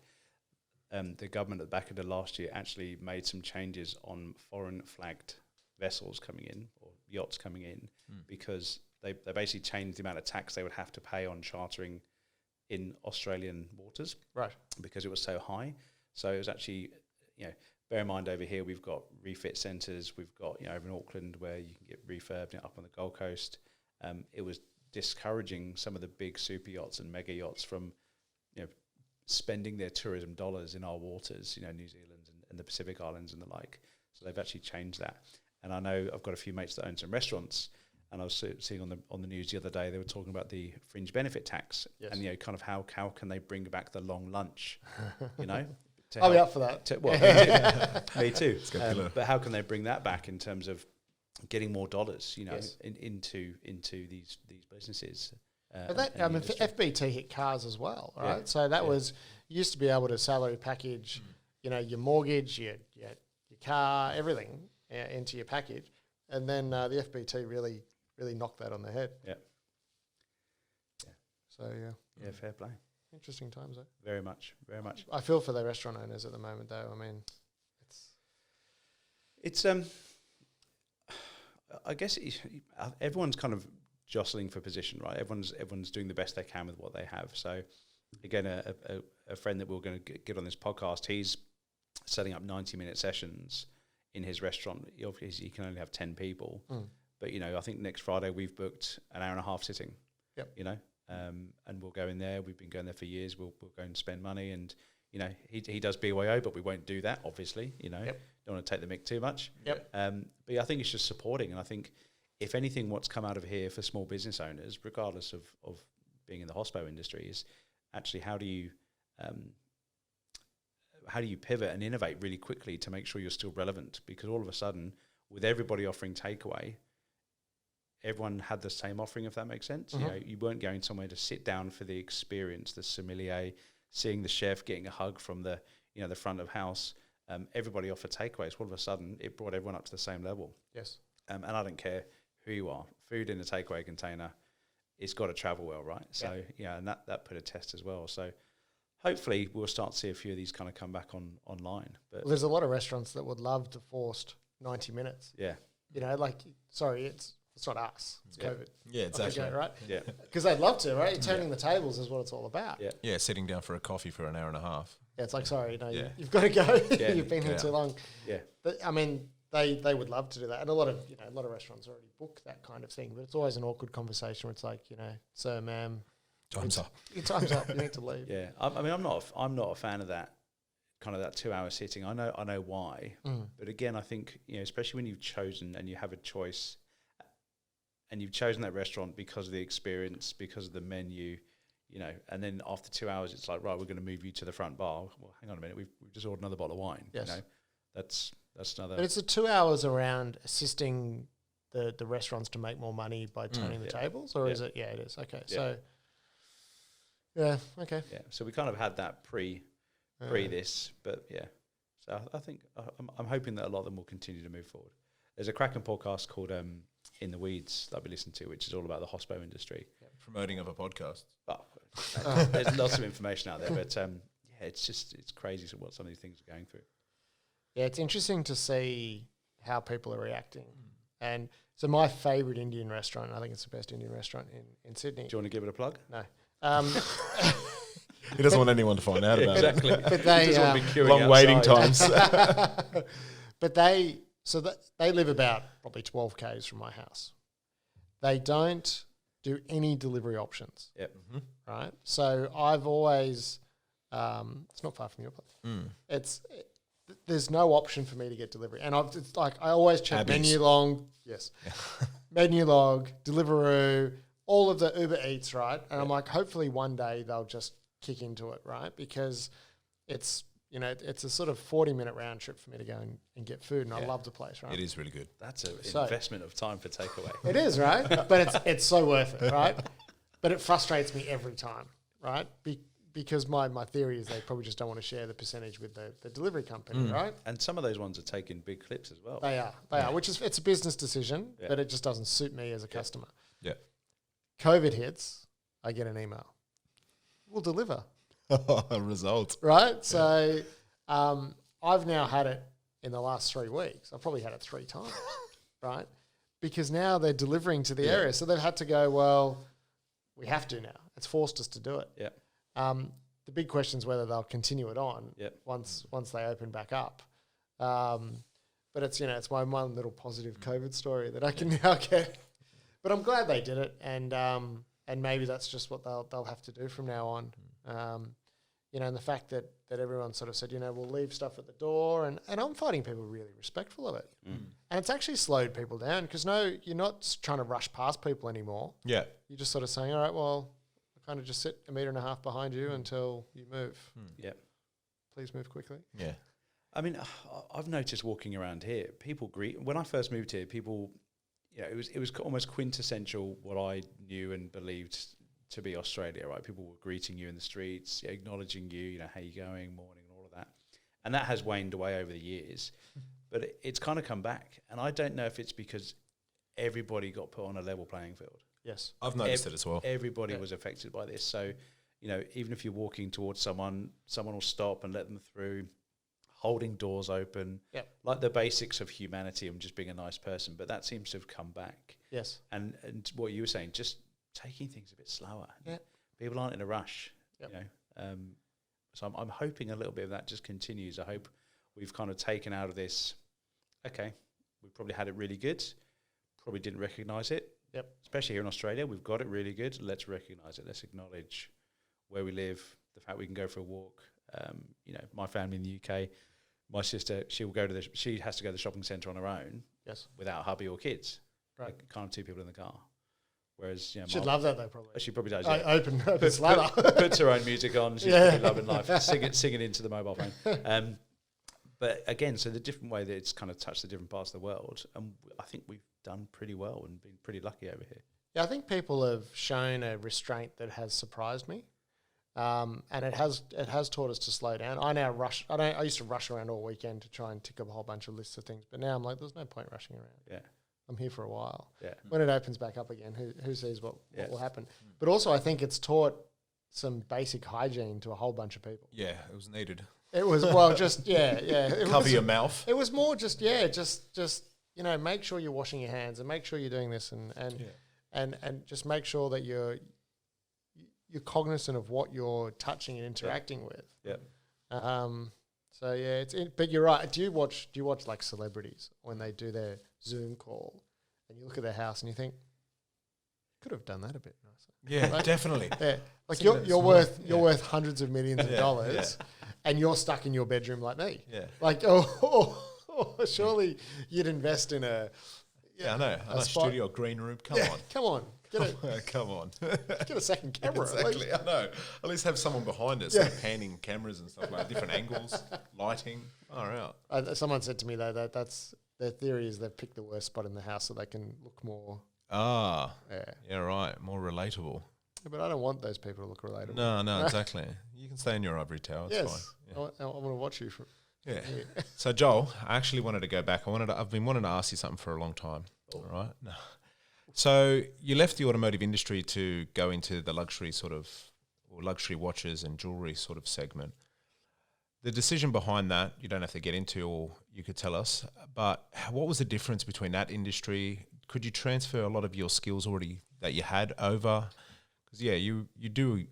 the government at the back of the last year actually made some changes on foreign flagged vessels coming in or yachts coming in because they basically changed the amount of tax they would have to pay on chartering in Australian waters, Right. because it was so high. So it was actually, bear in mind over here we've got refit centres, we've got over in Auckland where you can get refurbed, up on the Gold Coast. It was discouraging some of the big super yachts and mega yachts from spending their tourism dollars in our waters, New Zealand and the Pacific Islands and the like. So they've actually changed that. And I know I've got a few mates that own some restaurants, and I was seeing on the news the other day, they were talking about the fringe benefit tax, Yes. and kind of how can they bring back the long lunch, I'll be up for that. Me too. killer. But how can they bring that back in terms of getting more dollars, Yes. into these businesses? But that, and I the mean, industry. FBT hit cars as well, right? Yeah. So that was, you used to be able to salary package, your mortgage, your car, everything into your package. And then the FBT really knocked that on the head. Yeah. So, Yeah, fair play. interesting times, though. Very much, very much. I feel for the restaurant owners at the moment, though. I mean, It's I guess everyone's kind of jostling for position, right? Everyone's doing the best they can with what they have. So again, a friend that we're going to get on this podcast, he's setting up 90-minute sessions in his restaurant. Obviously, he can only have 10 people, but I think next Friday we've booked an hour and a half sitting. Yep. And we'll go in there. We've been going there for years. We'll go and spend money, and he does BYO, but we won't do that. Obviously, Yep. don't want to take the mick too much. Yep. But yeah, I think it's just supporting, and I think if anything, what's come out of here for small business owners, regardless of being in the hospo industry, is actually how do you pivot and innovate really quickly to make sure you're still relevant? Because all of a sudden, with everybody offering takeaway, everyone had the same offering, if that makes sense. You weren't going somewhere to sit down for the experience, the sommelier, seeing the chef, getting a hug from the the front of house. Everybody offered takeaways. All of a sudden, it brought everyone up to the same level. yes. And I don't care who you are. Food in a takeaway container, it's got to travel well, right? So and that put a test as well. So hopefully we'll start to see a few of these kind of come back online. But Well, there's a lot of restaurants that would love to forced 90 minutes. yeah, Sorry, it's not us. It's COVID. Yeah, exactly. Okay, right? yeah, Because they'd love to, right? Turning the tables is what it's all about. yeah. Yeah, sitting down for a coffee for an hour and a half. Yeah, it's like, sorry, no, Yeah. you've got to go. Yeah. You've been here Yeah. too long. Yeah. But I mean, they would love to do that, and a lot of restaurants already book that kind of thing. But it's always an awkward conversation where it's like, sir, ma'am, Time's up. your time's up. You need to leave. Yeah. I mean, I'm not a fan of that kind of that 2 hour sitting. I know why, but again, I think especially when you've chosen and you have a choice, and you've chosen that restaurant because of the experience, because of the menu. And then after 2 hours, it's like, right, we're going to move you to the front bar. Well, hang on a minute, we've just ordered another bottle of wine. Yes. That's another. But it's the 2 hours around assisting the restaurants to make more money by turning the tables, or is it? Yeah, it is. Okay, so yeah, okay. Yeah, so we kind of had that pre this, but yeah. So I think I'm hoping that a lot of them will continue to move forward. There's a cracking podcast called In the Weeds that we listen to, which is all about the hospo industry. Promoting of a podcast. But there's lots of information out there, but it's crazy what some of these things are going through. Yeah, it's interesting to see how people are reacting. And so my favourite Indian restaurant, I think it's the best Indian restaurant in Sydney. Do you want to give it a plug? No. He doesn't want anyone to find out about Exactly. But they Doesn't want to be queuing Long waiting outside. times. but they live about probably 12 k's from my house. They don't do any delivery options. Yep. Right? So I've always It's not far from your place. There's no option for me to get delivery, and it's like I always check Abby's. menu log. Yes, menu log, Deliveroo, all of the Uber Eats, right? And I'm like, hopefully one day they'll just kick into it, right? Because it's it's a sort of 40-minute round trip for me to go and get food, and I love the place, right? It is really good. That's an investment of time for takeaway. It is, right? But it's so worth it, right? But it frustrates me every time, right? Because my theory is they probably just don't want to share the percentage with the delivery company, right? And some of those ones are taking big clips as well. They are, which is, it's a business decision, but it just doesn't suit me as a customer. Yeah. COVID hits, I get an email. We'll deliver. Result. Right? So I've now had it in the last 3 weeks. I've probably had it 3 times, right? Because now they're delivering to the area. So they've had to go, well, we have to now. It's forced us to do it. Yeah. The big question is whether they'll continue it on once they open back up. But it's it's my one little positive COVID story that I can now get. But I'm glad they did it, and maybe that's just what they'll have to do from now on. And the fact that everyone sort of said, we'll leave stuff at the door, and I'm finding people really respectful of it. And it's actually slowed people down because you're not trying to rush past people anymore. Yeah. You're just sort of saying, all right, well, I kind of just sit 1.5 meters behind you until you move. Yeah. Please move quickly. Yeah. I mean, I've noticed walking around here, people greet. When I first moved here, people, it was almost quintessential what I knew and believed to be Australia, right? People were greeting you in the streets, acknowledging you, how you going, morning, and all of that. And that has waned away over the years, but it's kind of come back. And I don't know if it's because everybody got put on a level playing field. Yes. I've noticed it as well. Everybody was affected by this. So, even if you're walking towards someone will stop and let them through, holding doors open, like the basics of humanity and just being a nice person. But that seems to have come back. Yes. And what you were saying, just taking things a bit slower. Yeah. People aren't in a rush, Yep. So I'm hoping a little bit of that just continues. I hope we've kind of taken out of this, okay, we probably had it really good, probably didn't recognise it. Yep. Especially here in Australia, we've got it really good. Let's recognise it. Let's acknowledge where we live, the fact we can go for a walk. My family in the UK, my sister, she has to go to the shopping centre on her own. Yes. Without hubby or kids. Right. Like, kind of 2 people in the car. Whereas, she'd love that though, probably. She probably does. Open slather. Puts her own music on. She's probably loving life. Singing into the mobile phone. But again, so the different way that it's kind of touched the different parts of the world, and I think we've done pretty well and been pretty lucky over here. Yeah, I think people have shown a restraint that has surprised me, and it has taught us to slow down. I now rush. I used to rush around all weekend to try and tick up a whole bunch of lists of things, but now I'm like, there's no point rushing around. Yeah. I'm here for a while. Yeah. When it opens back up again, who sees what will happen? But also, I think it's taught some basic hygiene to a whole bunch of people. Yeah, it was needed. It was Cover your mouth. It was more just make sure you're washing your hands and make sure you're doing this and just make sure that you're cognizant of what you're touching and interacting with. Yeah. But you're right. Do you watch like celebrities when they do their Zoom call and you look at their house and you think, could have done that a bit nicer. Yeah, Right? definitely. Yeah. Like you're worth hundreds of millions of dollars and you're stuck in your bedroom like me. Yeah. Like, surely you'd invest in a I know. A studio green room. Come on. Come on. Come on. Get a second camera. Exactly. I know. At least have someone behind us, like panning cameras and stuff like different angles, lighting. Far out. Someone said to me though that's their theory is they've picked the worst spot in the house so they can look more. Yeah, right. More relatable. Yeah, but I don't want those people to look relatable. No, exactly. You can stay in your ivory tower. It's fine. I want to watch you. Yeah. So Joel, I actually wanted to go back. I've been wanting to ask you something for a long time. All right. No. So you left the automotive industry to go into the luxury luxury watches and jewelry sort of segment. The decision behind that, you don't have to get into, or you could tell us, but what was the difference between that industry? Could you transfer a lot of your skills already that you had over? Because, you do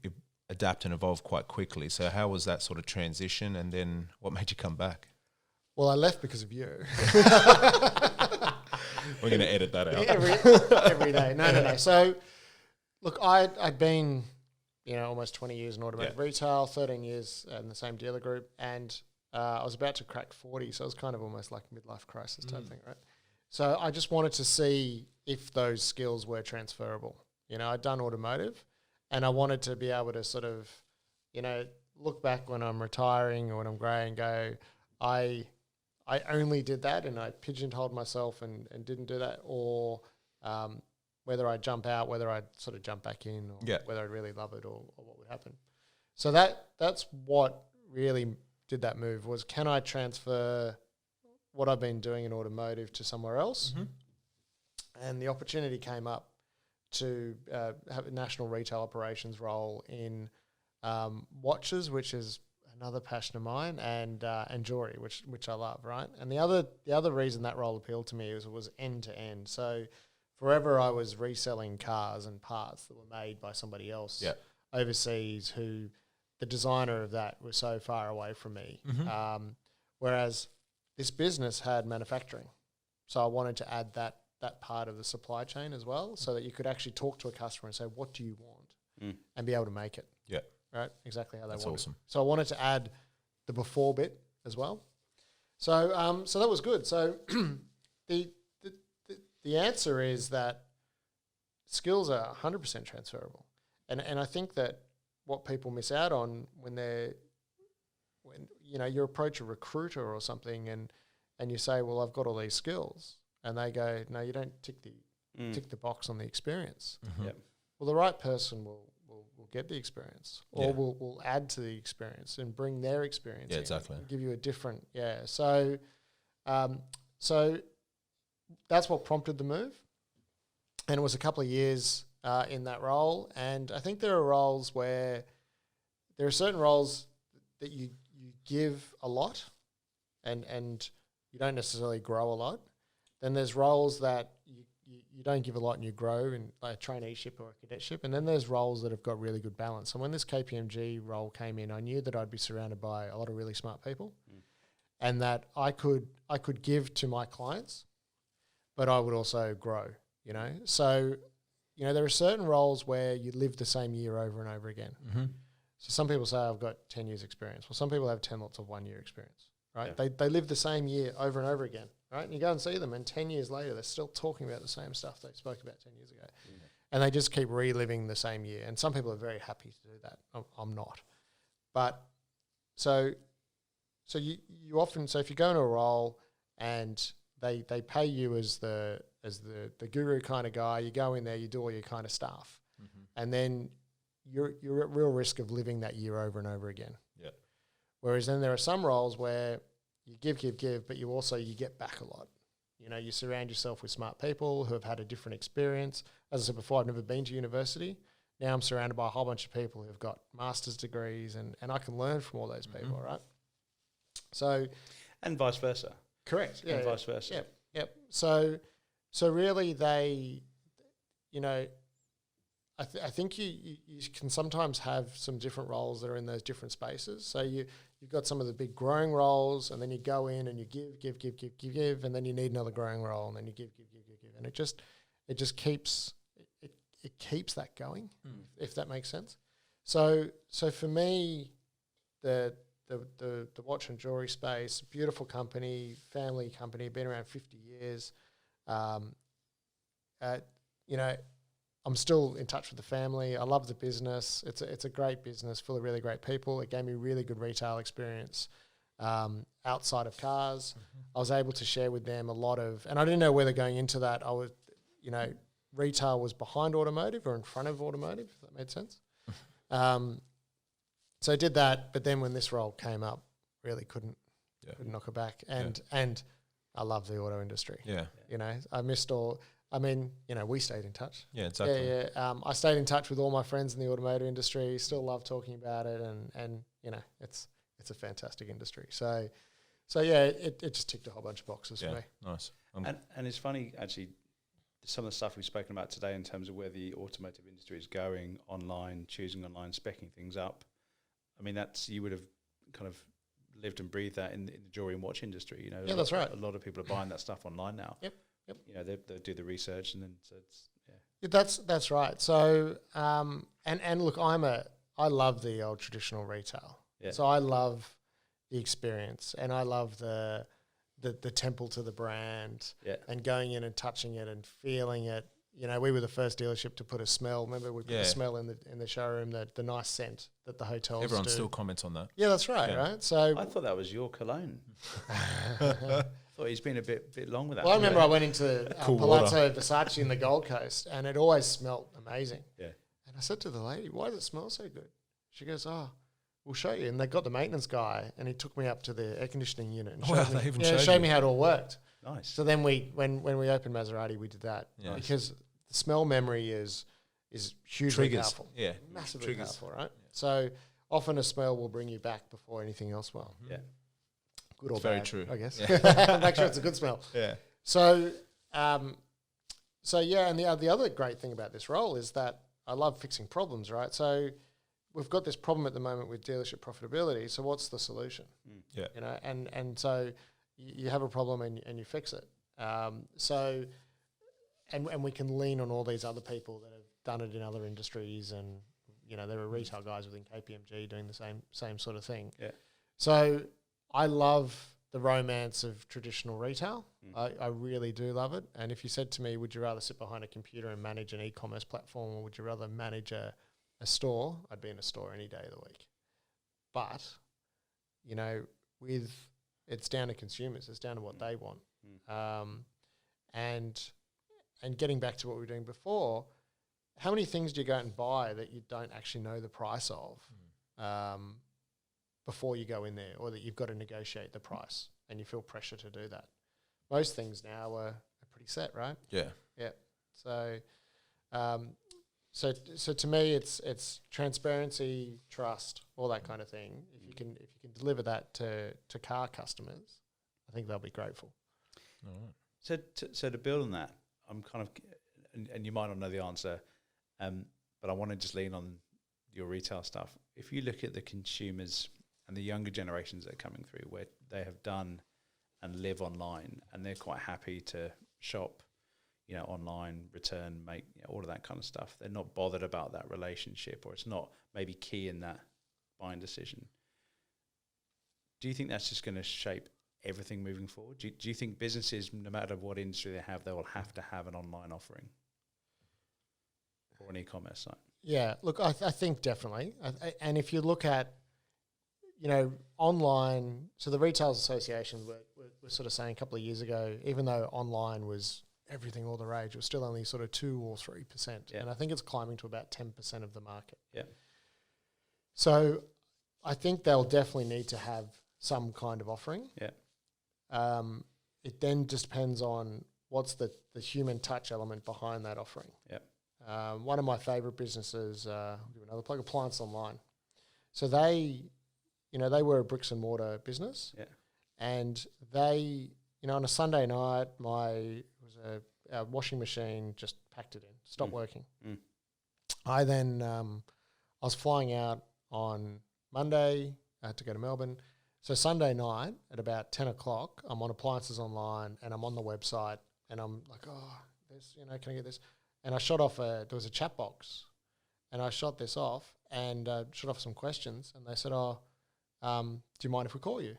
adapt and evolve quite quickly. So how was that sort of transition, and then what made you come back? Well, I left because of you. We're going to edit that out. Every day. No. So, look, I'd been, almost 20 years in automotive retail, 13 years in the same dealer group, and I was about to crack 40, so it was kind of almost like a midlife crisis type thing, right? So I just wanted to see if those skills were transferable. I'd done automotive, and I wanted to be able to sort of, look back when I'm retiring or when I'm grey and go, I only did that and I pigeonholed myself and didn't do that, or whether I'd jump out, whether I'd sort of jump back in, or whether I'd really love it or what would happen. So that's what really did that move, was can I transfer what I've been doing in automotive to somewhere else? And the opportunity came up to have a national retail operations role in watches, which is another passion of mine, and jewelry, which I love, right? And the other reason that role appealed to me was end to end. So forever I was reselling cars and parts that were made by somebody else overseas, who the designer of that was so far away from me. Whereas this business had manufacturing. So I wanted to add that part of the supply chain as well, so that you could actually talk to a customer and say, what do you want? And be able to make it. Yeah. Right? Exactly how they want it. That's awesome. So I wanted to add the before bit as well. So so that was good. So the answer is that skills are 100% transferable. And I think that what people miss out on when you approach a recruiter or something and you say, well, I've got all these skills, and they go, no, you don't tick the box on the experience. Well, the right person will get the experience, or will add to the experience and bring their experience in, exactly, and give you a different so that's what prompted the move, and it was a couple of years in that role. And I think there are certain roles that you give a lot and you don't necessarily grow a lot. Then there's roles that you don't give a lot and you grow, in like a traineeship or a cadetship. And then there's roles that have got really good balance. And when this KPMG role came in, I knew that I'd be surrounded by a lot of really smart people, and that I could give to my clients, but I would also grow, So, there are certain roles where you live the same year over and over again. So some people say, I've got 10 years experience. Well, some people have 10 lots of 1 year experience, right? Yeah. They live the same year over and over again, right? And you go and see them, and 10 years later, they're still talking about the same stuff they spoke about 10 years ago. And they just keep reliving the same year. And some people are very happy to do that. I'm not. But so you often, so if you go into a role and they pay you as the guru kind of guy, you go in there, you do all your kind of stuff. And then you're at real risk of living that year over and over again. Yeah. Whereas then there are some roles where you give, but you get back a lot. You surround yourself with smart people who have had a different experience. As I said before, I've never been to university. Now I'm surrounded by a whole bunch of people who have got master's degrees, and I can learn from all those people, right? So, and vice versa. Correct. And vice versa. Yep. So really they, I think you can sometimes have some different roles that are in those different spaces. So you've got some of the big growing roles, and then you go in and you give, and then you need another growing role, and then you give, and it just keeps that going, if that makes sense. So for me, the watch and jewelry space, beautiful company, family company, been around 50 years. I'm still in touch with the family. I love the business. It's a great business full of really great people. It gave me really good retail experience outside of cars. I was able to share with them a lot of, and I didn't know whether going into that I was, retail was behind automotive or in front of automotive, if that made sense. So I did that, but then when this role came up, really couldn't knock it back. And I love the auto industry. I missed all. I mean, we stayed in touch. Yeah, exactly. I stayed in touch with all my friends in the automotive industry. Still love talking about it, and it's a fantastic industry. So it just ticked a whole bunch of boxes for me. Nice. And it's funny, actually, some of the stuff we've spoken about today in terms of where the automotive industry is going online, choosing online, speccing things up. I mean, you would have kind of lived and breathed that in the jewelry and watch industry. Yeah, that's right. A lot of people are buying that stuff online now. Yep. They do the research, and then so it's That's right. So and look, I'm a I love the old traditional retail. Yeah. So I love the experience, and I love the temple to the brand, and going in and touching it and feeling it. You know, we were the first dealership to put a smell. Remember, we put the smell in the showroom, the nice scent that the hotels Everyone do. still comments on that. Yeah, that's right, right? So I thought that was your cologne. I thought he's been a bit long with that. well, I remember I went into Cool Palazzo Versace in the Gold Coast, and it always smelled amazing. Yeah. And I said to the lady, "Why does it smell so good?" She goes, "Oh, we'll show you." And they got the maintenance guy, and he took me up to the air conditioning unit and showed me how it all worked. Nice. So then when we opened Maserati, we did that because the smell memory is hugely powerful. Yeah. Massively powerful, right? Yeah. So often a smell will bring you back before anything else will. Yeah. Good or It's bad, very true. I guess. Yeah. Make sure it's a good smell. Yeah. So, and the other great thing about this role is that I love fixing problems, right? So we've got this problem at the moment with dealership profitability. So what's the solution? Yeah. You know, and so you have a problem and you fix it. And we can lean on all these other people that have done it in other industries, and there are retail guys within KPMG doing the same sort of thing. Yeah. So I love the romance of traditional retail. I really do love it. And if you said to me, would you rather sit behind a computer and manage an e-commerce platform, or would you rather manage a store? I'd be in a store any day of the week. But, it's down to consumers. It's down to what they want. And getting back to what we were doing before, how many things do you go out and buy that you don't actually know the price of before you go in there, or that you've got to negotiate the price and you feel pressure to do that? Most things now are pretty set, right? Yeah. Yeah. So to me, it's transparency, trust, all that kind of thing. If you can deliver that to car customers, I think they'll be grateful. All right. So to build on that, I'm kind of, and you might not know the answer, but I want to just lean on your retail stuff. If you look at the consumers and the younger generations that are coming through, where they have done and live online, and they're quite happy to shop, online, return, make all of that kind of stuff. They're not bothered about that relationship, or it's not maybe key in that buying decision. Do you think that's just going to shape everything moving forward? Do you think businesses, no matter what industry they will have to have an online offering or an e-commerce site? Yeah, look, I think definitely. And if you look at, online, so the Retailers Association were sort of saying a couple of years ago, even though online was everything all the rage, it was still only sort of 2 or 3%. Yeah. And I think it's climbing to about 10% of the market. Yeah. So I think they'll definitely need to have some kind of offering. Yeah. It then just depends on what's the human touch element behind that offering. Yeah. One of my favourite businesses, I'll give another plug, Appliance Online. So they were a bricks and mortar business. Yeah. And they, on a Sunday night, our washing machine just packed it in, stopped working. I then, I was flying out on Monday, I had to go to Melbourne. So Sunday night at about 10 o'clock, I'm on Appliances Online and I'm on the website and I'm like, can I get this? And I shot off there was a chat box, and I shot this off and shot off some questions, and they said, do you mind if we call you?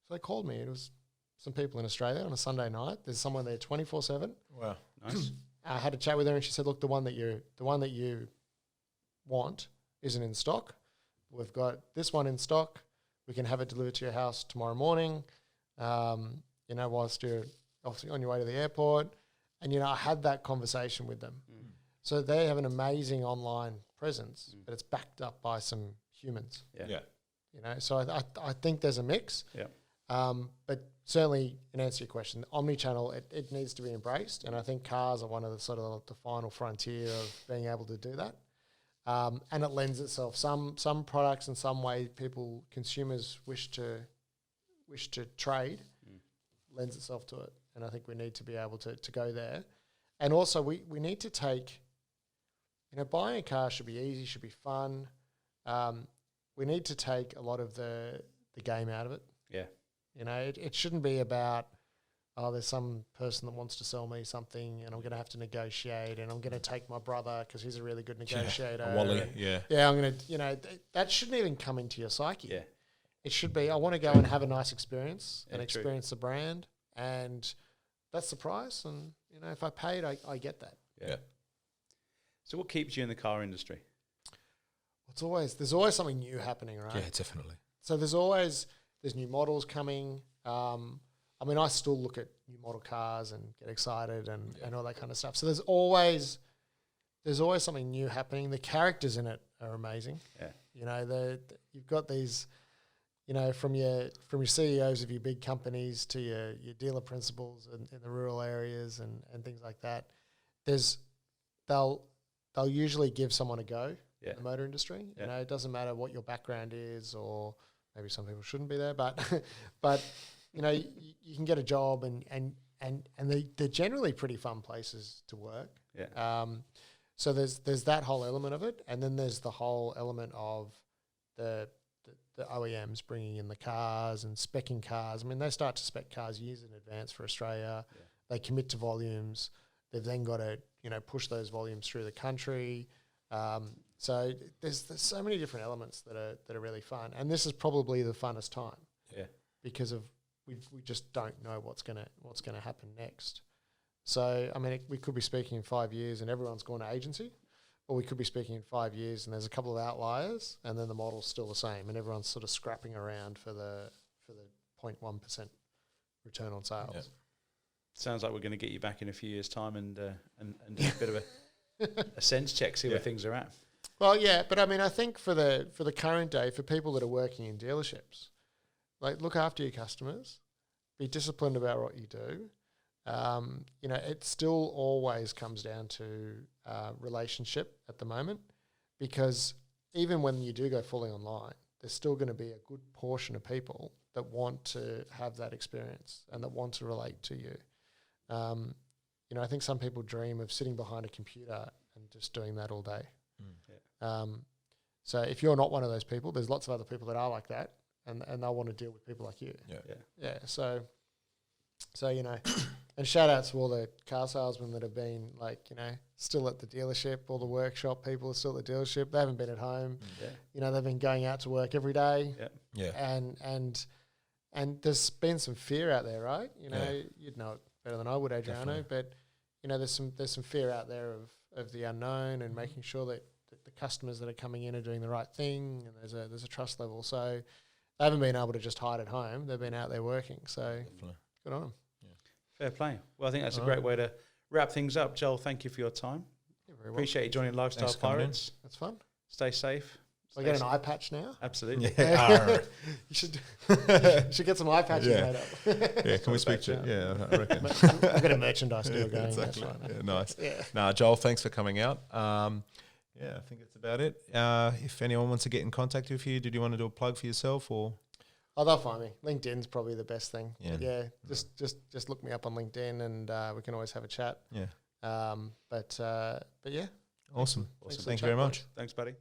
So they called me. It was some people in Australia on a Sunday night. There's someone there 24/7. Wow. Nice. I had a chat with her and she said, look, the one that you want isn't in stock. We've got this one in stock. We can have it delivered to your house tomorrow morning, whilst you're obviously on your way to the airport. And, I had that conversation with them. So they have an amazing online presence, but it's backed up by some humans. Yeah. So I think there's a mix. Yeah. But certainly, in answer to your question, omni-channel, it needs to be embraced. And I think cars are one of the sort of the final frontier of being able to do that. And it lends itself. Some products in some way consumers wish to trade, lends itself to it. And I think we need to be able to go there. And also we need to take, buying a car should be easy, should be fun. We need to take a lot of the game out of it. Yeah. It shouldn't be about oh, there's some person that wants to sell me something and I'm going to have to negotiate and I'm going to take my brother because he's a really good negotiator. A Wally, and yeah. Yeah, I'm going to, that shouldn't even come into your psyche. Yeah. It should be, I want to go and have a nice experience and Yeah, true. experience the brand, and that's the price. And, if I paid, I get that. Yeah. So what keeps you in the car industry? There's always something new happening, right? Yeah, definitely. So there's new models coming. I still look at new model cars and get excited and all that kind of stuff. So there's always something new happening. The characters in it are amazing. Yeah. You've got these, from your CEOs of your big companies to your dealer principals in the rural areas and things like that. They'll usually give someone a go in the motor industry. Yeah. It doesn't matter what your background is, or maybe some people shouldn't be there, but you can get a job and they're generally pretty fun places to work. Yeah. So there's that whole element of it, and then there's the whole element of the OEMs bringing in the cars and speccing cars. I mean, they start to spec cars years in advance for Australia. Yeah. They commit to volumes. They've then got to push those volumes through the country. So there's so many different elements that are really fun, and this is probably the funnest time. Yeah. Because of we just don't know what's gonna happen next. So we could be speaking in 5 years and everyone's gone to agency, or we could be speaking in 5 years and there's a couple of outliers and then the model's still the same and everyone's sort of scrapping around for the 0.1% return on sales. Yeah. Sounds like we're going to get you back in a few years' time and do a bit of a sense check, see where things are at. Well, yeah, but I think for the current day, for people that are working in dealerships, like, look after your customers, be disciplined about what you do. It still always comes down to relationship at the moment, because even when you do go fully online, there's still going to be a good portion of people that want to have that experience and that want to relate to you. I think some people dream of sitting behind a computer and just doing that all day. So if you're not one of those people, there's lots of other people that are like that, and they'll want to deal with people like you. Yeah. So and shout out to all the car salesmen that have been still at the dealership. All the workshop people are still at the dealership. They haven't been at home. They've been going out to work every day. And there's been some fear out there, right? You'd know it better than I would, Adriano. Definitely. But there's some fear out there of the unknown and making sure that the customers that are coming in are doing the right thing, and there's a trust level. So they haven't been able to just hide at home. They've been out there working. So good on them. Fair play. Well, I think that's a great way to wrap things up. Joel, thank you for your time. You're very welcome. Appreciate you joining Lifestyle Thanks for coming in. Pirates. That's fun. Stay safe. I get an eye patch now. Absolutely. You should get some eye patches made up. Yeah, can we speak to it? Yeah, I reckon. I've got a merchandise deal going. Exactly. That's right. Yeah, nice. Yeah. Nah, Joel, thanks for coming out. I think that's about it. If anyone wants to get in contact with you, did you want to do a plug for yourself or? Oh, they'll find me. LinkedIn's probably the best thing. Yeah. Just look me up on LinkedIn and we can always have a chat. Yeah. But yeah. Awesome. Thanks for the Thank you chat, very much. boys. Thanks, buddy.